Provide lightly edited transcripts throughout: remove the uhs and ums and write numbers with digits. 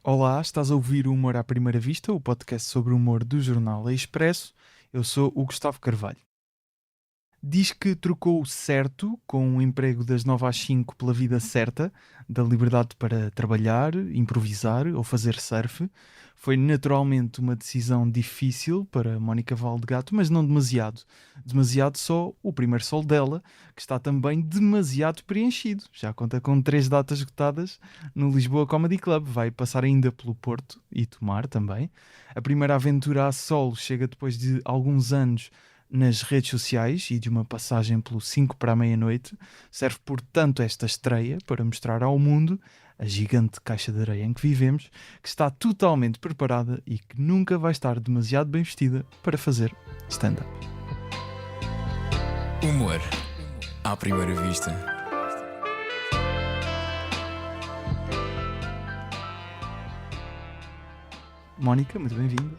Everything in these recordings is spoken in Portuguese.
Olá, estás a ouvir o Humor à Primeira Vista, o podcast sobre o humor do jornal Expresso. Eu sou o Gustavo Carvalho. Diz que trocou o certo com o emprego das 9 às 5 pela vida certa, da liberdade para trabalhar, improvisar ou fazer surf. Foi naturalmente uma decisão difícil para Mónica Valdegato, mas não demasiado. Demasiado só o primeiro sol dela, que está também demasiado preenchido. Já conta com 3 datas esgotadas no Lisboa Comedy Club. Vai passar ainda pelo Porto e Tomar também. A primeira aventura a solo chega depois de alguns anos nas redes sociais e de uma passagem pelo 5 para a meia-noite. Serve, portanto, esta estreia para mostrar ao mundo a gigante caixa de areia em que vivemos, que está totalmente preparada e que nunca vai estar demasiado bem vestida para fazer stand-up. Humor à primeira vista. Mónica, muito bem-vinda.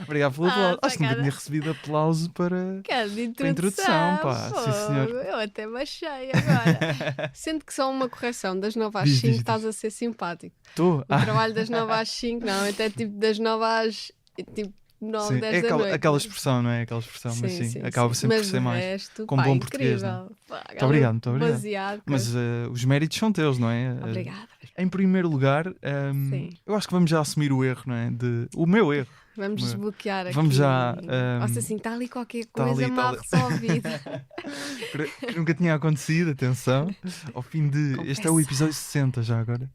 Obrigado pelo aplauso. Acho que nunca tinha recebido aplauso para Cara, de a introdução, introdução, pá. pô, Sim, senhor. eu até baixei agora. Sendo que só uma correção, das 9 às Diz, 5 diz. estás a ser simpático. Estou. O trabalho das 9 às 5, não, até tipo das 9 às tipo 9, Sim, 10 é da noite. aquela expressão, não é? Aquela expressão, mas sim, acaba sempre mas por ser mais. resto, com pá, bom português, incrível. não Pá, Muito obrigado, muito obrigado. baseado, Mas os méritos são teus, não é? Obrigada. Em primeiro lugar, Sim. eu acho que vamos já assumir o erro, não é? O meu erro. Vamos Mas desbloquear aqui. vamos já, Nossa, assim, está ali qualquer tá coisa ali, mal tá ali. resolvida. Que nunca tinha acontecido, atenção. Ao fim de. Este é o episódio 60 já agora.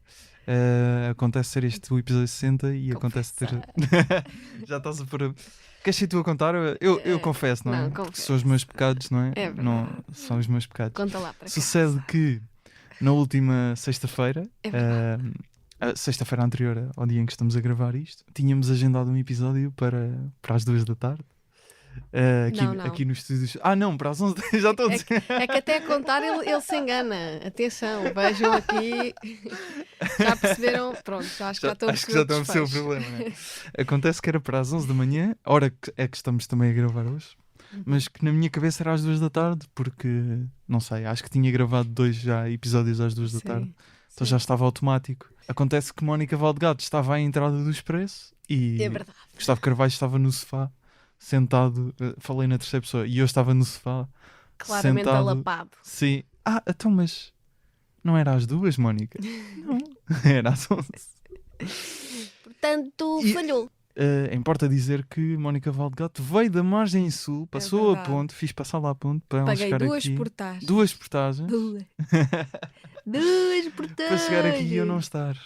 Acontece ser este o episódio 60 e acontece ter. Já estás a pôr. Queres ser tu a contar? Eu confesso, não é? não, Porque confesso. são os meus pecados, não é? É verdade. Não, são os meus pecados. Conta lá para Sucede que na última sexta-feira, É verdade. a sexta-feira anterior ao dia em que estamos a gravar isto, tínhamos agendado um episódio para as 2 da tarde. Não. Aqui nos estúdios. Não, para as 11 já estou a dizer. É que até a contar ele se engana. Atenção, vejam aqui. Já perceberam? Pronto, já acho que já estão a Acho que perceber já estão a perceber o desfecho. problema, não é? Acontece que era para as 11 da manhã, a hora que é que estamos também a gravar hoje, mas que na minha cabeça era às 2 da tarde, porque, não sei, acho que tinha gravado 2 já episódios às 2 da tarde, então já estava automático. Acontece que Mónica Valdegato estava à entrada do Expresso e É verdade. Gustavo Carvalho estava no sofá, sentado, falei na terceira pessoa, e eu estava no sofá, Claramente sentado. alapado. Sim. Então, mas não era às 2, Mónica? Não, era às 11. Portanto, E- falhou. Importa dizer que Mónica Valdegato veio da margem sul, passou a verdade. ponte, fiz passar lá a ponte para ela Paguei chegar 2 aqui. portagens. 2 portagens. 2 portagens. Para chegar aqui e eu não estar.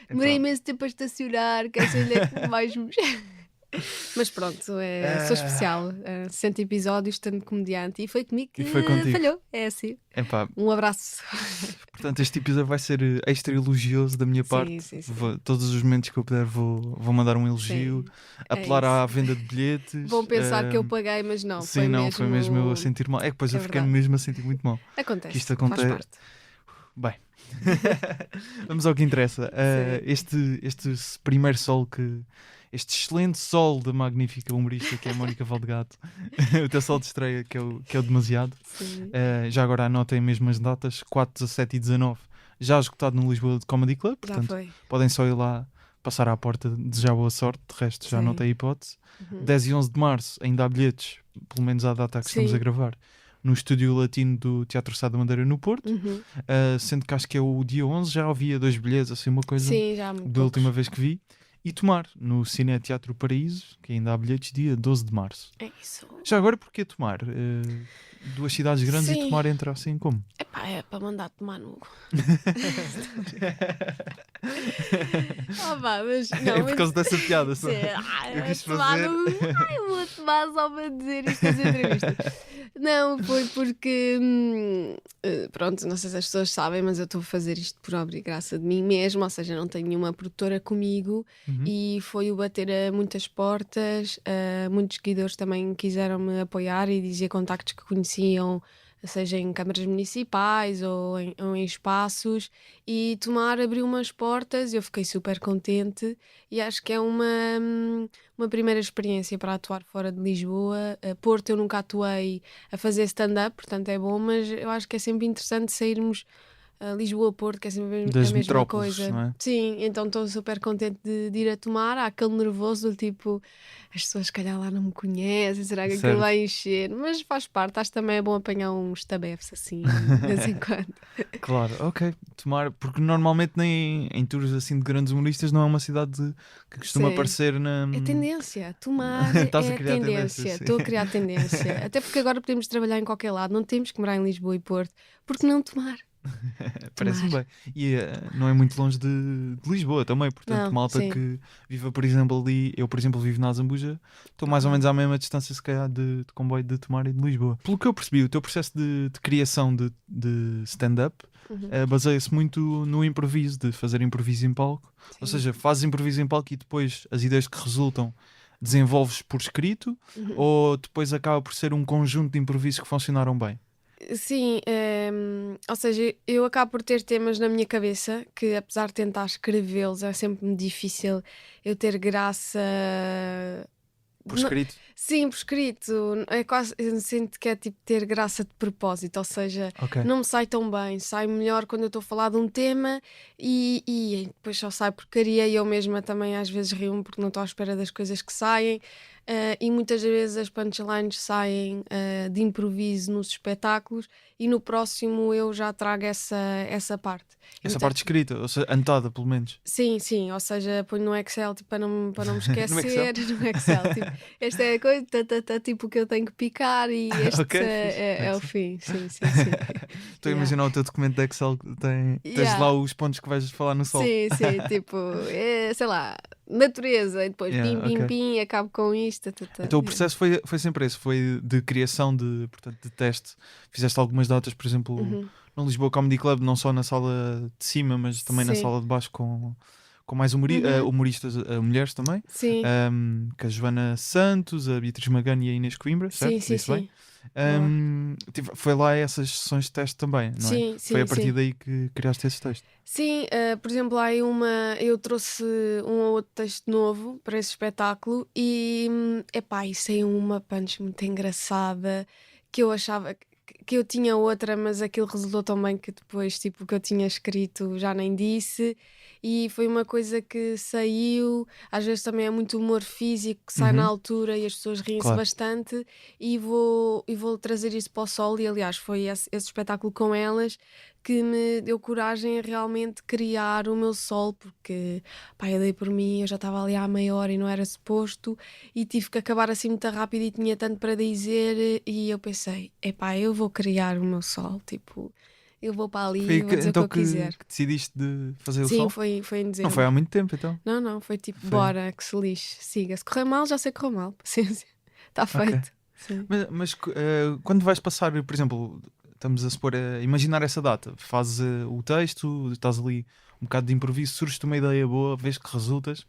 Demorei Epá, imenso tempo a estacionar, que essa ainda é mais. Mas pronto, sou especial. 60 episódios, tanto comediante. E foi comigo que E foi contigo. falhou. É assim. epá, Um abraço. portanto, este episódio vai ser extra elogioso da minha parte. Sim. Todos os momentos que eu puder vou mandar um elogio, apelar isso. à venda de bilhetes. Vão pensar que eu paguei, mas não. Sim, foi mesmo eu a sentir mal. É que depois É eu fiquei verdade. mesmo a sentir muito mal. Acontece. Que isto acontece. Faz parte. Bem, vamos ao que interessa. Este primeiro sol este excelente sol da magnífica humorista que é a Mónica Valdegato, o teu sol de estreia que é o demasiado. Sim. Já agora anotem mesmo as datas, 4, 17 e 19, já esgotado no Lisboa Comedy Club, Já portanto foi. podem só ir lá passar à porta, desejar boa sorte, de resto já Sim. não tem hipótese. Uhum. 10 e 11 de março ainda há bilhetes, pelo menos à data que estamos Sim. a gravar, no Estúdio Latino do Teatro Sá da Madeira no Porto. Uhum. Sendo que acho que é o dia 11, já havia 2 bilhetes, assim uma coisa Sim, já há muito da última poucos. vez que vi. E Tomar, no Cine Teatro Paraíso, que ainda há bilhetes, dia 12 de março. É isso. Já agora, porquê Tomar? 2 cidades grandes e Sim. Tomar entra assim como? Epá, é para mandar tomar no. mas não, É por causa dessa piada. Só. Eu quis fazer. Eu vou tomar só para dizer isto nas entrevistas. Não, foi porque pronto, não sei se as pessoas sabem, mas eu estou a fazer isto por obra e graça de mim mesmo, ou seja, não tenho nenhuma produtora comigo. Uhum. E foi o bater a muitas portas. Muitos seguidores também quiseram me apoiar e dizer contactos que conheciam, seja em câmaras municipais ou em espaços, e Tomar abriu umas portas. Eu fiquei super contente e acho que é uma primeira experiência para atuar fora de Lisboa. Porto eu nunca atuei a fazer stand-up, portanto é bom, mas eu acho que é sempre interessante sairmos Lisboa-Porto, que é sempre a Das mesma metrópoles, coisa. não é? Sim, então estou super contente de ir a Tomar. Há aquele nervoso do tipo, as pessoas se calhar lá não me conhecem, será que aquilo Certo. vai encher? Mas faz parte, acho que também é bom apanhar uns tabefes assim, de vez em quando. Claro, ok. Tomar, porque normalmente nem em tours assim de grandes humoristas não é uma cidade que costuma Sim. aparecer na. É tendência, Tomar Estás a é criar tendências, tendência, sim. estou a criar tendência. Até porque agora podemos trabalhar em qualquer lado, não temos que morar em Lisboa e Porto, porque não Tomar? Parece-me Tomar. bem. E não é muito longe de Lisboa também, portanto, Não, malta sim. que viva, por exemplo, ali. Eu, por exemplo, vivo na Azambuja, estou mais ou menos à mesma distância, se calhar, de comboio de Tomar e de Lisboa. Pelo que eu percebi, o teu processo de criação de stand-up Uhum. baseia-se muito no improviso, de fazer improviso em palco. Ou Sim. seja, fazes improviso em palco e depois as ideias que resultam desenvolves por escrito, Uhum. ou depois acaba por ser um conjunto de improvisos que funcionaram bem? Sim, ou seja, eu acabo por ter temas na minha cabeça que, apesar de tentar escrevê-los, é sempre difícil eu ter graça. Por escrito? Sim, por escrito. É quase, eu sinto que é tipo ter graça de propósito, ou seja, Ok. não me sai tão bem. Sai melhor quando eu estou a falar de um tema e depois só sai porcaria e eu mesma também às vezes rio-me porque não estou à espera das coisas que saem. E muitas vezes as punchlines saem de improviso nos espetáculos e no próximo eu já trago essa parte. Essa Então, parte escrita, ou seja, anotada, pelo menos. sim, sim, ou seja, ponho no Excel tipo, para não me No Excel? esquecer, no Excel, tipo, esta é a coisa, tipo o que eu tenho que picar e este Ok, fixe. é No o Excel. fim, sim, sim, sim. Estou a Yeah. imaginar o teu documento de Excel que tens Yeah. lá os pontos que vais falar no sol. Sim, sim, tipo, sei lá, natureza, e depois Yeah, pim, pim, ok. pim, acabo com isto. Então o Yeah. processo foi sempre esse, foi de criação portanto, de teste. Fizeste algumas datas, por exemplo, Uhum. no Lisboa Comedy Club, não só na sala de cima, mas também na Sim. sala de baixo com mais Uhum. humoristas, mulheres também. Sim, Com a Joana Santos, a Beatriz Magana e a Inês Coimbra, certo? sim, sim, Disse bem? sim. Boa. Foi lá essas sessões de teste também, não é? Sim, Foi a sim, partir sim. daí que criaste esse texto. Sim, por exemplo, há aí eu trouxe um ou outro texto novo para esse espetáculo e, epá, isso é uma punch muito engraçada que eu achava que eu tinha outra, mas aquilo resultou tão bem que depois, tipo, o que eu tinha escrito já nem disse e foi uma coisa que saiu, às vezes também é muito humor físico que sai na Uhum, altura e as pessoas riem-se claro. bastante e vou trazer isso para o sol e aliás foi esse espetáculo com elas que me deu coragem a realmente criar o meu sol, porque pá, eu dei por mim, eu já estava ali há meia hora e não era suposto, e tive que acabar assim muito rápido e tinha tanto para dizer, e eu pensei, epá, eu vou criar o meu sol, tipo, eu vou para ali Foi e vou dizer o que então eu quiser. que decidiste de fazer o Sim, sol? foi em Não foi há dezembro. muito tempo, então. Não, foi tipo, Foi. bora, que se lixe, siga. Se correr mal, já sei que correu mal, paciência, está Ok. feito. Sim. Mas quando vais passar, por exemplo, estamos a supor, imaginar essa data, fazes o texto, estás ali um bocado de improviso, surge-te uma ideia boa, vês que resultas.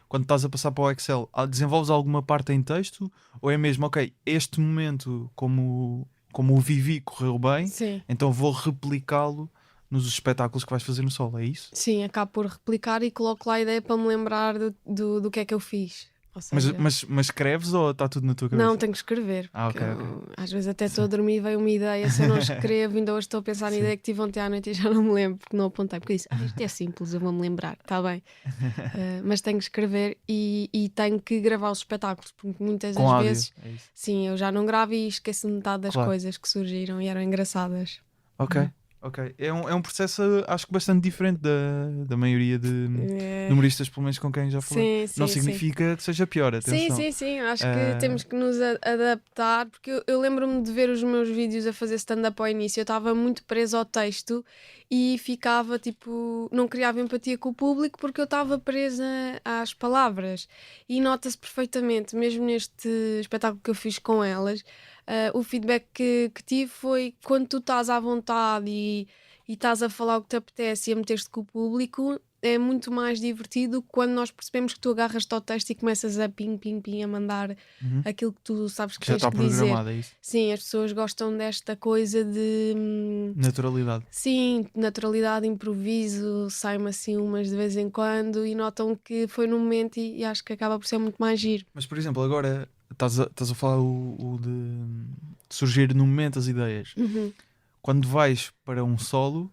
Quando estás a passar para o Excel, desenvolves alguma parte em texto? Ou é mesmo, ok, este momento, como o vivi, correu bem, Sim. então vou replicá-lo nos espetáculos que vais fazer no solo, é isso? Sim, acabo por replicar e coloco lá a ideia para me lembrar do que é que eu fiz. Ou seja, Mas escreves ou está tudo na tua não, cabeça? tenho que escrever. Ah, Porque ok, ok. eu, às vezes até estou Sim. a dormir e veio uma ideia. Se eu não escrevo, ainda hoje estou a pensar na Sim. ideia que tive ontem à noite e já não me lembro porque não apontei. Porque eu disse, isto é simples, eu vou-me lembrar, está bem. Mas tenho que escrever e tenho que gravar os espetáculos, porque muitas Com das áudio, vezes, é isso. sim, eu já não gravo e esqueço metade das Claro. coisas que surgiram e eram engraçadas. Ok, ok. É um processo, acho que bastante diferente da maioria de É, humoristas, pelo menos com quem já falei. sim, Não sim, sim. significa que seja pior, Sim, atenção. sim, sim. Acho que Ah, temos que nos adaptar, porque eu lembro-me de ver os meus vídeos a fazer stand-up ao início. Eu estava muito presa ao texto e ficava tipo. Não criava empatia com o público porque eu estava presa às palavras. E nota-se perfeitamente, mesmo neste espetáculo que eu fiz com elas, o feedback que tive foi quando tu estás à vontade e estás a falar o que te apetece e a meter-te com o público é muito mais divertido quando nós percebemos que tu agarras-te ao texto e começas a pim, pim, pim, a mandar uhum. aquilo que tu sabes que Que já tens está que dizer. programado, é isso? Sim, as pessoas gostam desta coisa de... Naturalidade. sim, naturalidade, improviso, sai-me assim umas de vez em quando e notam que foi no momento e acho que acaba por ser muito mais giro. Mas, por exemplo, agora estás a falar o de surgir no momento as ideias. Uhum. Quando vais para um solo,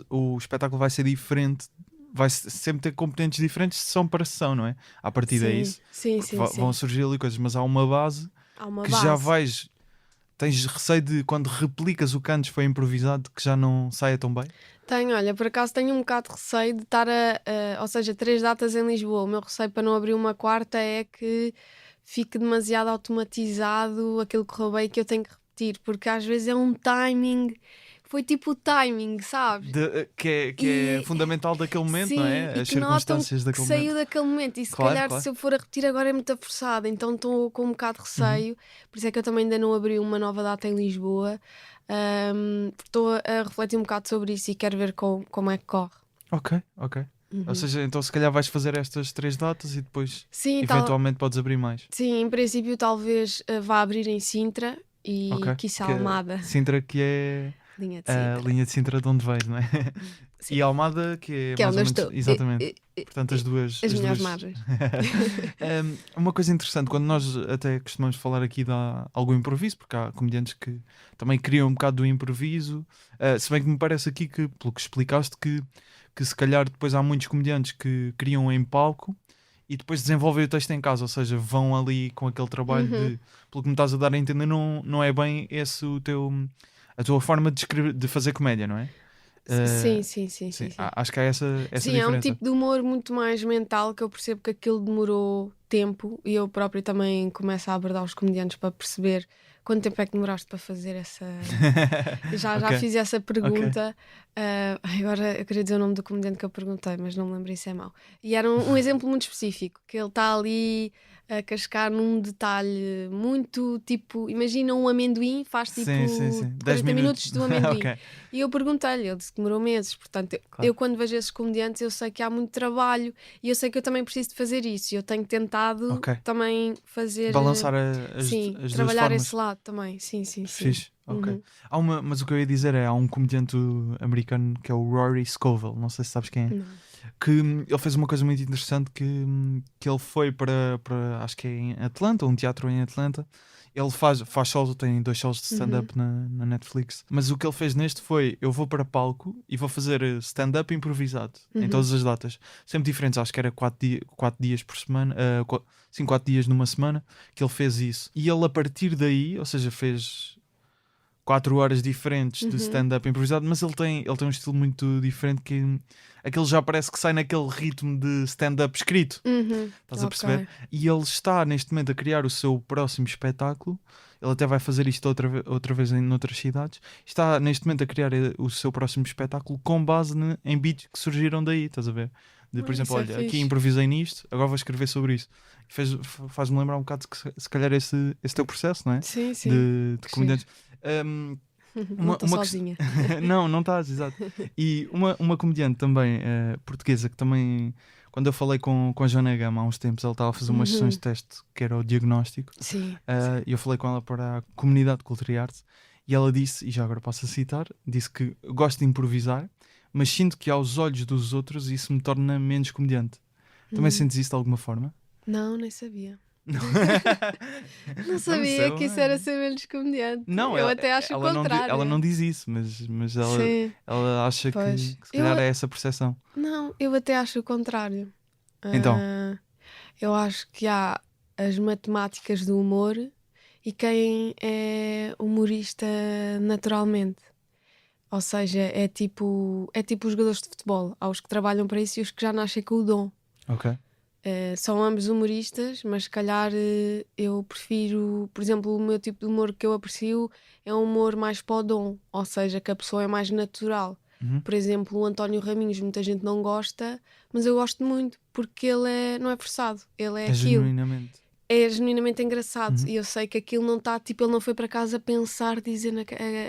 o espetáculo vai ser diferente, vai sempre ter componentes diferentes de sessão para sessão, não é? A partir daí isso. Sim, Porque sim, sim. vão surgir ali coisas, mas há uma base Há uma que base. já vais. Tens receio de quando replicas o que antes foi improvisado que já não saia tão bem? Tenho, olha, por acaso tenho um bocado de receio de estar ou seja, 3 datas em Lisboa. O meu receio para não abrir uma quarta é que fique demasiado automatizado aquilo que roubei que eu tenho que repetir, porque às vezes é um timing, foi tipo o timing, sabes? Que é E- fundamental daquele momento, Sim, não é? e As que notam circunstâncias que daquele saiu momento. daquele momento e se Claro, calhar claro. se eu for a repetir agora é muito forçado, então estou com um bocado de receio, por isso é que eu também ainda não abri uma nova data em Lisboa. Estou a refletir um bocado sobre isso e quero ver como é que corre. Ok. Ou seja, então se calhar vais fazer estas 3 datas e depois Sim, eventualmente podes abrir mais. sim, em princípio talvez vá abrir em Sintra e Ok. quiçá Que é Almada, Sintra, que é linha de a Sintra. linha de Sintra de onde vais, não é? Sim. E Almada, que é Que é mais onde ou eu menos. estou. Exatamente. Portanto, as duas. As melhores margens. Uma coisa interessante, quando nós até costumamos falar aqui de algum improviso, porque há comediantes que também criam um bocado do improviso, se bem que me parece aqui que, pelo que explicaste, que se calhar depois há muitos comediantes que criam em palco e depois desenvolvem o texto em casa, ou seja, vão ali com aquele trabalho de, pelo que me estás a dar a entender, não é bem esse a tua forma de, de fazer comédia, não é? Sim, Uh, sim, sim, sim, sim. Acho que há essa Sim, é um diferença. tipo de humor muito mais mental que eu percebo que aquilo demorou tempo e eu próprio também começo a abordar os comediantes para perceber quanto tempo é que demoraste para fazer essa. Já Ok. fiz essa pergunta. Agora eu queria dizer o nome do comediante que eu perguntei, mas não me lembro, isso é mau. E era um exemplo muito específico, que ele está ali a cascar num detalhe muito tipo, imagina um amendoim, faz tipo Sim. 10 40 minutos do amendoim. Ok, E eu perguntei-lhe, ele disse que demorou meses. Portanto, claro. eu quando vejo esses comediantes, eu sei que há muito trabalho e eu sei que eu também preciso de fazer isso. E eu tenho tentado Ok. também fazer. Balançar sim, as duas trabalhar formas. esse lado também. Sim. Fixe. Ok. Uhum. Mas o que eu ia dizer há um comediante americano que é o Rory Scovel, não sei se sabes quem é, Não. que ele fez uma coisa muito interessante que ele foi para acho que é em Atlanta, um teatro em Atlanta. Ele faz shows, tem 2 shows de stand-up na Netflix. Mas o que ele fez neste foi: eu vou para palco e vou fazer stand-up improvisado em todas as datas, sempre diferentes. Acho que era 4 dias por semana, 4 dias numa semana que ele fez isso. E ele, a partir daí, ou seja, fez 4 horas diferentes de stand-up improvisado, mas ele tem um estilo muito diferente que aquele já parece que sai naquele ritmo de stand-up escrito. Estás a perceber? E ele está neste momento a criar o seu próximo espetáculo. Ele até vai fazer isto outra vez em outras cidades. Está neste momento a criar o seu próximo espetáculo com base em beats que surgiram daí, estás a ver? Por exemplo, olha, aqui improvisei nisto, agora vou escrever sobre isso. Faz-me lembrar um bocado que se calhar esse teu processo, não é? Sim. De comediantes. Não estou sozinha. não estás, exato. E uma comediante também portuguesa que também, quando eu falei com a Joana Gama há uns tempos, ela estava a fazer umas sessões de teste que era o diagnóstico. Sim. E eu falei com ela para a comunidade de Cultura e Arte e ela disse, e já agora passo a citar, disse que gosto de improvisar, mas sinto que aos olhos dos outros isso me torna menos comediante. Também sentes isso de alguma forma? Não, nem sabia. Não. Não sabia que isso era ser menos comediante. Não, eu até acho o contrário. Ela não diz isso, mas ela acha que se calhar é essa percepção. Não, eu até acho o contrário. Então? Eu acho que há as matemáticas do humor e quem é humorista naturalmente. Ou seja, é tipo os jogadores de futebol. Há os que trabalham para isso e os que já nascem com o dom. Ok. São ambos humoristas, mas se calhar eu prefiro, por exemplo, o meu tipo de humor que eu aprecio é um humor mais para o dom, ou seja, que a pessoa é mais natural. Por exemplo, o António Raminhos, muita gente não gosta, mas eu gosto muito porque ele não é forçado, ele é aquilo. É genuinamente engraçado e eu sei que aquilo não está, tipo, ele não foi para casa pensar, dizer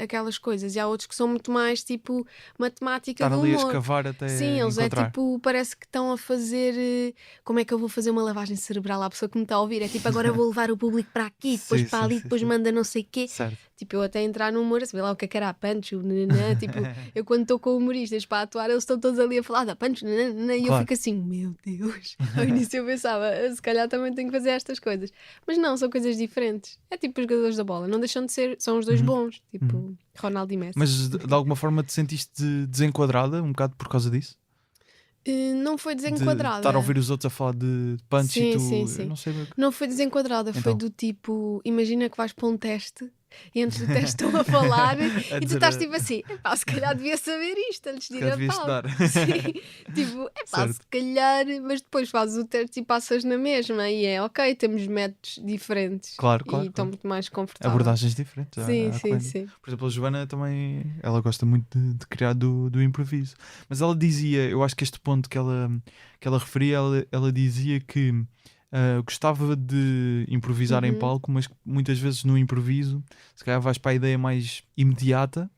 aquelas coisas, e há outros que são muito mais tipo matemática do humor. Estar ali a escavar até sim, eles encontrar. é tipo, parece que estão a fazer como é que eu vou fazer uma lavagem cerebral à pessoa que me está a ouvir, é tipo, agora eu vou levar o público para aqui, depois Sim, para sim, ali, sim, depois sim. manda não sei o quê. Certo. Tipo, eu até entrar no humor, saber lá o que era a punch, nananã, tipo, eu quando estou com humoristas para atuar, eles estão todos ali a falar da punch, nananã, e eu Claro. fico assim, meu Deus. Ao início eu pensava, se calhar também tenho que fazer estas coisas. Mas não, são coisas diferentes. É tipo os jogadores da bola, não deixam de ser, são os dois bons, tipo Ronaldo e Messi. Mas de alguma forma te sentiste desenquadrada um bocado por causa disso? Não foi De desenquadrada. estar a ouvir os outros a falar de punch e Sim, tu. sim, sim. Eu não sei bem. Não foi desenquadrada, foi Então. do tipo, imagina que vais para um teste e antes do teste estão a falar e tu dizer estás tipo assim, epá, se calhar devia saber isto antes de ir calhar a devia tal. estudar. Sim, tipo, epá, se Certo. calhar, mas depois fazes o teste e passas na mesma e é ok, temos métodos diferentes Claro, e claro, estão claro. muito mais confortáveis. Abordagens diferentes Sim, à sim, comédia. sim. Por exemplo, a Joana também, ela gosta muito de criar do improviso. Mas ela dizia, eu acho que este ponto que ela referia, ela dizia que gostava de improvisar em palco, mas que muitas vezes no improviso, se calhar vais para a ideia mais imediata,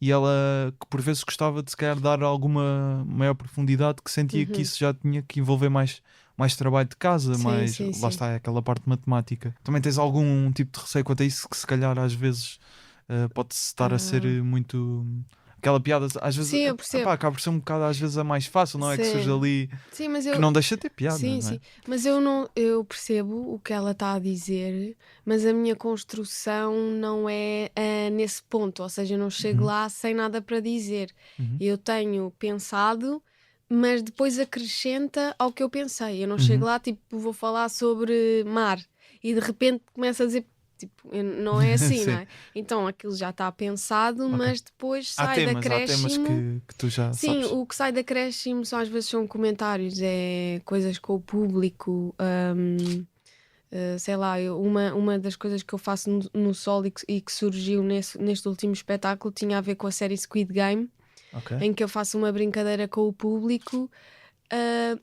e ela que por vezes gostava de se calhar dar alguma maior profundidade, que sentia que isso já tinha que envolver mais trabalho de casa, Sim, mais sim, lá sim. está aquela parte matemática. Também tens algum tipo de receio quanto a isso, que se calhar às vezes pode-se estar a ser muito aquela piada, às vezes Sim, eu percebo. acaba por ser um bocado às vezes a mais fácil, não é? Que surge Sim. ali, Sim, mas que não deixa de ter piada, sim, não é? sim, mas eu percebo o que ela está a dizer, mas a minha construção não é nesse ponto, ou seja, eu não chego lá sem nada para dizer. Uhum. Eu tenho pensado, mas depois acrescenta ao que eu pensei. Eu não Uhum. chego lá, tipo, vou falar sobre mar e de repente começo a dizer. Tipo, não é assim, não Sim. é? Então aquilo já está pensado, Ok. mas depois Há sai de temas acréscimo. que tu já Sim, sabes. o que sai de acréscimo são às vezes são comentários, é coisas com o público. Sei lá, uma das coisas que eu faço no Sol e que surgiu neste último espetáculo tinha a ver com a série Squid Game, Ok. em que eu faço uma brincadeira com o público.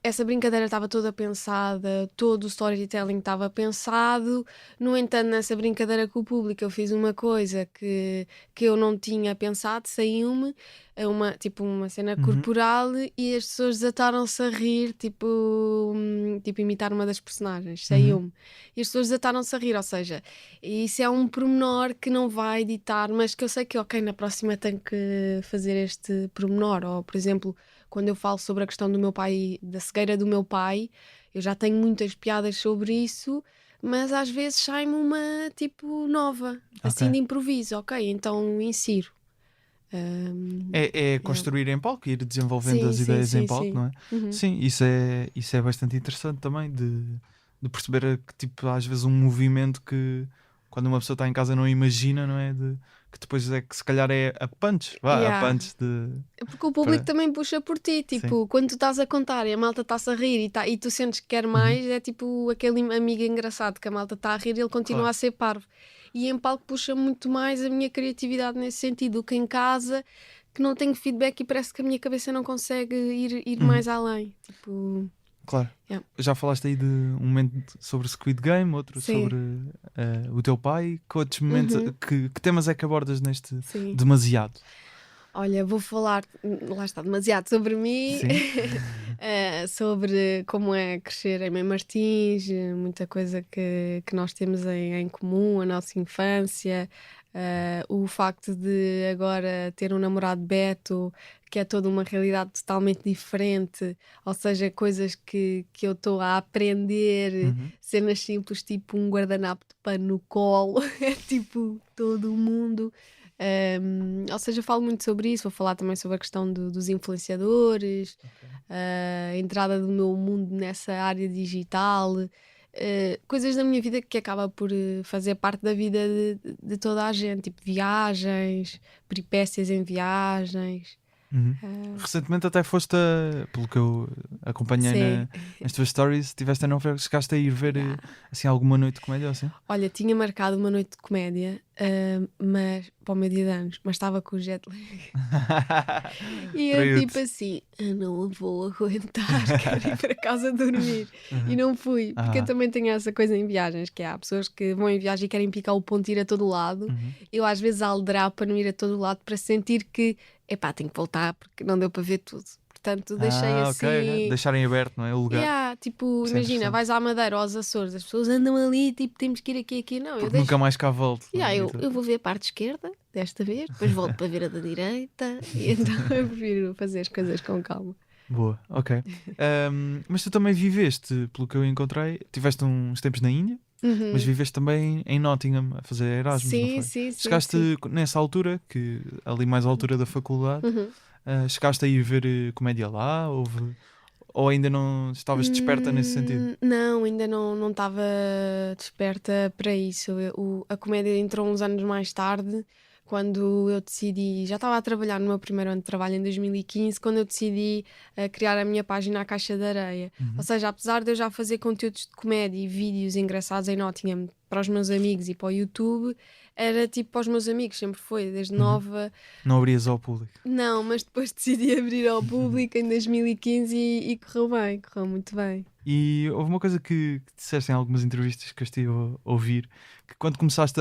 Essa brincadeira estava toda pensada, todo o storytelling estava pensado. No entanto, nessa brincadeira com o público, eu fiz uma coisa que eu não tinha pensado, saiu-me tipo uma cena corporal e as pessoas desataram-se a rir, tipo imitar uma das personagens, saiu-me. E as pessoas desataram-se a rir, ou seja, isso é um pormenor que não vai editar, mas que eu sei que, ok, na próxima tenho que fazer este pormenor, ou por exemplo. Quando eu falo sobre a questão do meu pai, da cegueira do meu pai, eu já tenho muitas piadas sobre isso, mas às vezes sai-me uma tipo nova, assim de improviso, ok? Então insiro. É construir em palco, ir desenvolvendo Sim, as sim, ideias em sim, palco, sim. não é? Uhum. Sim, isso é bastante interessante também de perceber que tipo, às vezes um movimento que quando uma pessoa está em casa não imagina, não é? Que depois é que se calhar é a punch, a Yeah. punch de. Porque o público Para... também puxa por ti, Sim. tipo, quando tu estás a contar e a malta está-se a rir e tu sentes que quer mais, é tipo aquele amigo engraçado que a malta está a rir e ele continua Claro. a ser parvo. E em palco puxa muito mais a minha criatividade nesse sentido do que em casa, que não tenho feedback e parece que a minha cabeça não consegue ir mais além. Tipo, Claro. yeah. Já falaste aí de um momento sobre Squid Game, outro Sim. sobre o teu pai. Que outros momentos, que temas é que abordas neste Sim. demasiado? Olha, vou falar, lá está, demasiado sobre mim, Sim. sobre como é crescer em Mãe Martins, muita coisa que nós temos em comum, a nossa infância, o facto de agora ter um namorado Beto, que é toda uma realidade totalmente diferente, ou seja, coisas que eu estou a aprender, cenas simples, tipo um guardanapo de pano no colo, é tipo todo o mundo. Ou seja, falo muito sobre isso, vou falar também sobre a questão dos influenciadores, a entrada do meu mundo nessa área digital, coisas da minha vida que acaba por fazer parte da vida de toda a gente, tipo viagens, peripécias em viagens. Recentemente até foste, pelo que eu acompanhei Sim. nas tuas stories, estiveste a não ver, chegaste a ir ver Yeah. assim alguma noite de comédia ou assim? Olha, tinha marcado uma noite de comédia, mas para o meu dia de anos, mas estava com o jet lag. E eu Traiu-te. tipo assim, eu não vou aguentar, quero ir para casa dormir. E não fui, porque eu também tenho essa coisa em viagens, que há pessoas que vão em viagem e querem picar o ponto e ir a todo lado. Eu às vezes alderar para não ir a todo lado, para sentir que, epá, tenho que voltar porque não deu para ver tudo. Portanto, deixei assim. Ok. Deixarem aberto, não é? O lugar. Yeah, tipo, Isso é imagina, interessante. vais à Madeira ou aos Açores, as pessoas andam ali, tipo, temos que ir aqui. Não, eu Porque deixo. nunca mais cá volto. não Yeah, é? eu vou ver a parte esquerda desta vez, depois volto para ver a da direita, e então eu prefiro fazer as coisas com calma. Boa, ok. Mas tu também viveste, pelo que eu encontrei, tiveste uns tempos na Índia? Mas viveste também em Nottingham a fazer Erasmus, não Sim, foi? sim, sim, Chegaste sim. nessa altura, que ali mais à altura da faculdade, Uhum. chegaste a ir ver comédia lá? Ou ainda não estavas desperta nesse sentido? Não, ainda não estava desperta para isso. A comédia entrou uns anos mais tarde, quando eu decidi. Já estava a trabalhar no meu primeiro ano de trabalho em 2015, quando eu decidi criar a minha página à Caixa de Areia. Ou seja, apesar de eu já fazer conteúdos de comédia e vídeos engraçados em Nottingham para os meus amigos e para o YouTube, era tipo para os meus amigos, sempre foi, desde Uhum. nova. Não abrias ao público? Não, mas depois decidi abrir ao público em 2015 e correu bem, correu muito bem. E houve uma coisa que disseste em algumas entrevistas que eu estive a ouvir, que quando começaste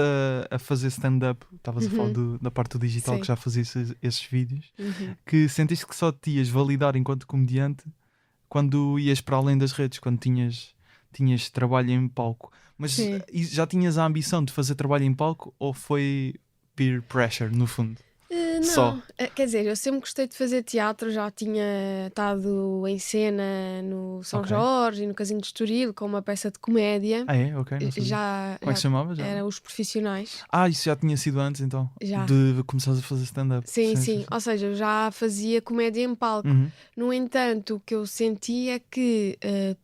a fazer stand-up, estavas a falar da parte do digital, que Sim. já fazias esses vídeos, Uhum. que sentiste que só te ias validar enquanto comediante quando ias para além das redes, quando tinhas trabalho em palco. Mas Sim. já tinhas a ambição de fazer trabalho em palco ou foi peer pressure, no fundo? Só. Não, quer dizer, eu sempre gostei de fazer teatro, já tinha estado em cena no São Ok. Jorge e no Casino de Estoril com uma peça de comédia. Ah, é? Ok, não sabia. Já, Como é que se chamava? Já? era Os Profissionais. Ah, isso já tinha sido antes então, Já. de começares a fazer stand-up. Sim, sim. Ou seja, eu já fazia comédia em palco. Uhum. No entanto, o que eu senti é que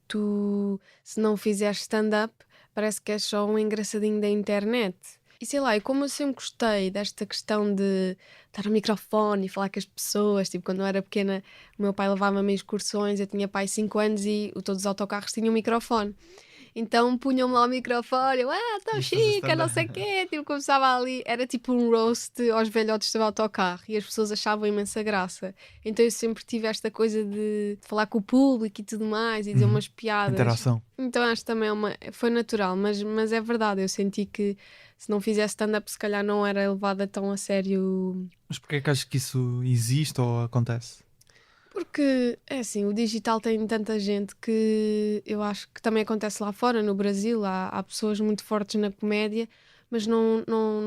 tu, se não fizeres stand-up, parece que és só um engraçadinho da internet. E sei lá, e como eu sempre gostei desta questão de estar no microfone e falar com as pessoas, tipo, quando eu era pequena, o meu pai levava-me a excursões, eu tinha pai 5 anos e todos os autocarros tinham um microfone. Então punham-me lá o microfone, eu, tão Ias fazer chica, não sei o quê, tipo, começava ali, era tipo um roast aos velhotes do autocarro e as pessoas achavam imensa graça. Então eu sempre tive esta coisa de falar com o público e tudo mais e dizer umas piadas. Interação. Então acho que também foi natural, mas é verdade, eu senti que se não fizesse stand-up se calhar não era levada tão a sério. Mas porquê é que achas que isso existe ou acontece? Porque, é assim, o digital tem tanta gente que eu acho que também acontece lá fora, no Brasil. Há pessoas muito fortes na comédia, mas não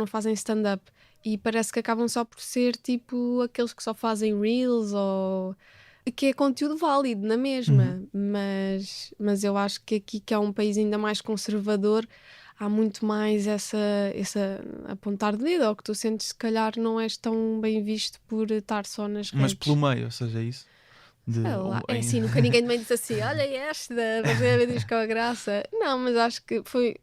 fazem stand-up. E parece que acabam só por ser tipo aqueles que só fazem reels ou. Que é conteúdo válido na mesma. Mas eu acho que aqui, que é um país ainda mais conservador, há muito mais essa apontar de dedo, ou que tu sentes se calhar não és tão bem visto por estar só nas redes. Mas pelo meio, ou seja, é isso? Sei lá, é assim, nunca ninguém me disse assim, olha esta, você ver diz com a graça. Não, mas acho que foi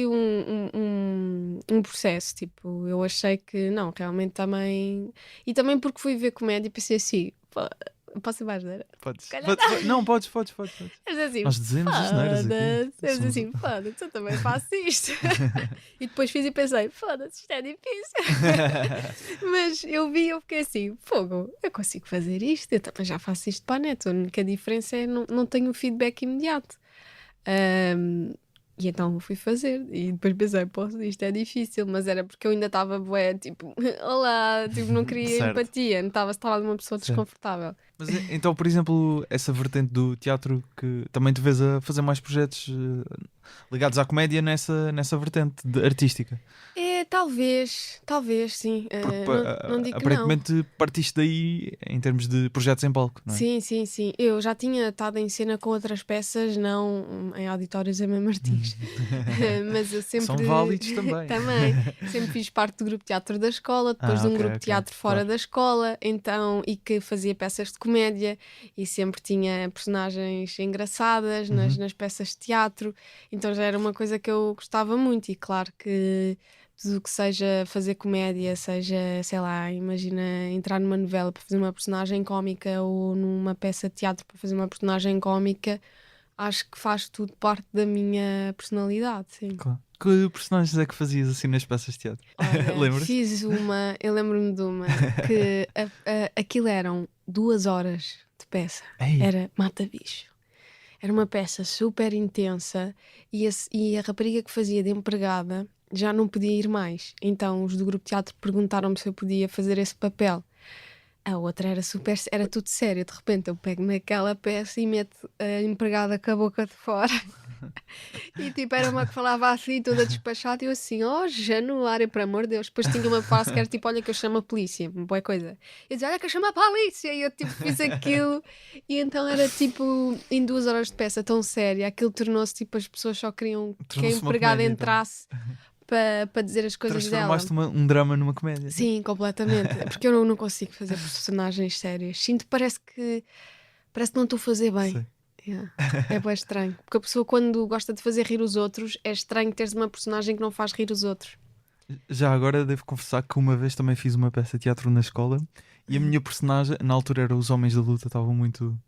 um processo, tipo, eu achei que não, realmente também. E também porque fui ver comédia e pensei assim, pô, posso ir mais neira? Podes. Calhar Não, podes. Eu disse assim, Nós dizemos asneiras aqui. foda-se. Eu disse Somos- assim, foda-se, eu também faço isto. E depois fiz e pensei, foda-se, isto é difícil. Mas eu vi e eu fiquei assim, fogo, eu consigo fazer isto, eu também já faço isto para a net. A única diferença é não tenho feedback imediato. E então fui fazer. E depois pensei, posso, isto é difícil, mas era porque eu ainda estava bué, tipo, olá, tipo, não queria Certo. empatia, não estava uma pessoa Certo. desconfortável. Mas então, por exemplo, essa vertente do teatro que também te vês a fazer mais projetos ligados à comédia nessa vertente artística. É, talvez, sim. Porque Não digo que não. aparentemente partiste daí em termos de projetos em palco, não é? Sim. Eu já tinha estado em cena com outras peças, não em auditórios a Mãe Martins. Mas eu sempre. São válidos também. Também. Sempre fiz parte do grupo de teatro da escola, depois de um Ok, grupo de ok, teatro fora claro. da escola, então, e que fazia peças de comédia e sempre tinha personagens engraçadas nas peças de teatro, então já era uma coisa que eu gostava muito. E claro que tudo o que seja fazer comédia, seja, sei lá, imagina entrar numa novela para fazer uma personagem cómica ou numa peça de teatro para fazer uma personagem cómica, acho que faz tudo parte da minha personalidade, sim. Claro. Que personagens é que fazias assim nas peças de teatro? Olha, Lembras? fiz eu lembro-me de uma que aquilo eram 2 horas de peça. Ei. Era Mata-Bicho. Era uma peça super intensa e a rapariga que fazia de empregada já não podia ir mais. Então os do grupo de teatro perguntaram-me se eu podia fazer esse papel. A outra era tudo sério. De repente eu pego naquela peça e meto a empregada com a boca de fora E tipo, era uma que falava assim, toda despachada, e eu assim, oh, Januário, por amor de Deus. Depois tinha uma frase que era tipo, olha que eu chamo a polícia, uma boa coisa. Eu dizia, olha que eu chamo a polícia, e eu tipo fiz aquilo, e então era tipo, em 2 horas de peça tão séria, aquilo tornou-se tipo, as pessoas só queriam que a Tornou-se uma empregada comédia, então. entrasse para dizer as coisas dela. Transformaste um drama numa comédia. Sim, completamente. É porque eu não consigo fazer personagens sérias. Sinto, parece que não estou a fazer bem. Sei. Yeah. É bem estranho. Porque a pessoa, quando gosta de fazer rir os outros, é estranho teres uma personagem que não faz rir os outros. Já agora devo confessar que uma vez também fiz uma peça de teatro na escola e a minha personagem, na altura era os Homens da Luta, estavam muito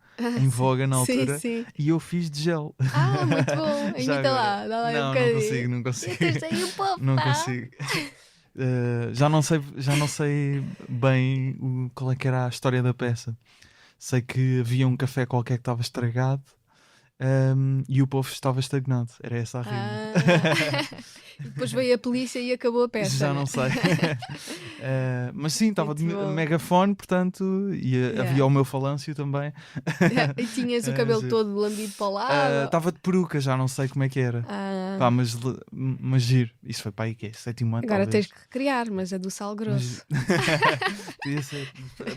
em voga na Sim, altura, sim. e eu fiz de gel. Ah, muito bom. Já Imita agora. lá, dá lá um Não, bocadinho. não consigo. Eu testei o pop, Não pá. consigo. Já não sei bem qual é que era a história da peça. Sei que havia um café qualquer que estava estragado, e o povo estava estagnado. Era essa a rima. E depois veio a polícia e acabou a peça. Já né? não sei. Mas sim, estava de Muito bom. megafone, portanto, e Yeah. havia o meu falâncio também. E tinhas o cabelo Giro. todo lambido para o lado. Estava de peruca, já não sei como é que era. Ah, Pá, mas giro. Isso foi para aí que é? 7º ano, agora talvez. tens que recriar, mas a do sal grosso. Podia ser.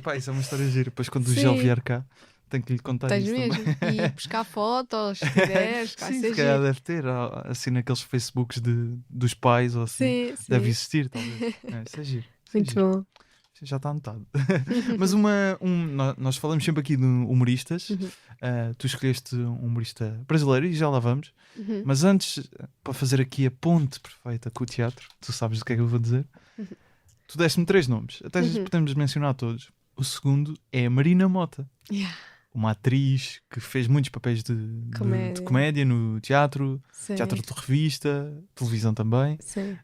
Pá, isso é uma história gira. Depois quando o Sim. gel vier cá, tenho que lhe contar Tens isso mesmo. também. E buscar fotos, se tiveres, vai Sim, ser se calhar giro. deve ter, assim naqueles Facebooks dos pais ou assim. Sim, sim. Deve existir, talvez. Isso é giro. Isso é Muito giro. bom. Já está anotado. Mas nós falamos sempre aqui de humoristas. Uhum. Tu escolheste um humorista brasileiro e já lá vamos. Uhum. Mas antes, para fazer aqui a ponte perfeita com o teatro, tu sabes do que é que eu vou dizer. Uhum. Tu deste-me 3 nomes. Até Uhum. podemos mencionar todos. O segundo é a Marina Mota. Yeah. Uma atriz que fez muitos papéis de Comédia. comédia no teatro, Sim. teatro de revista, televisão também. Sim.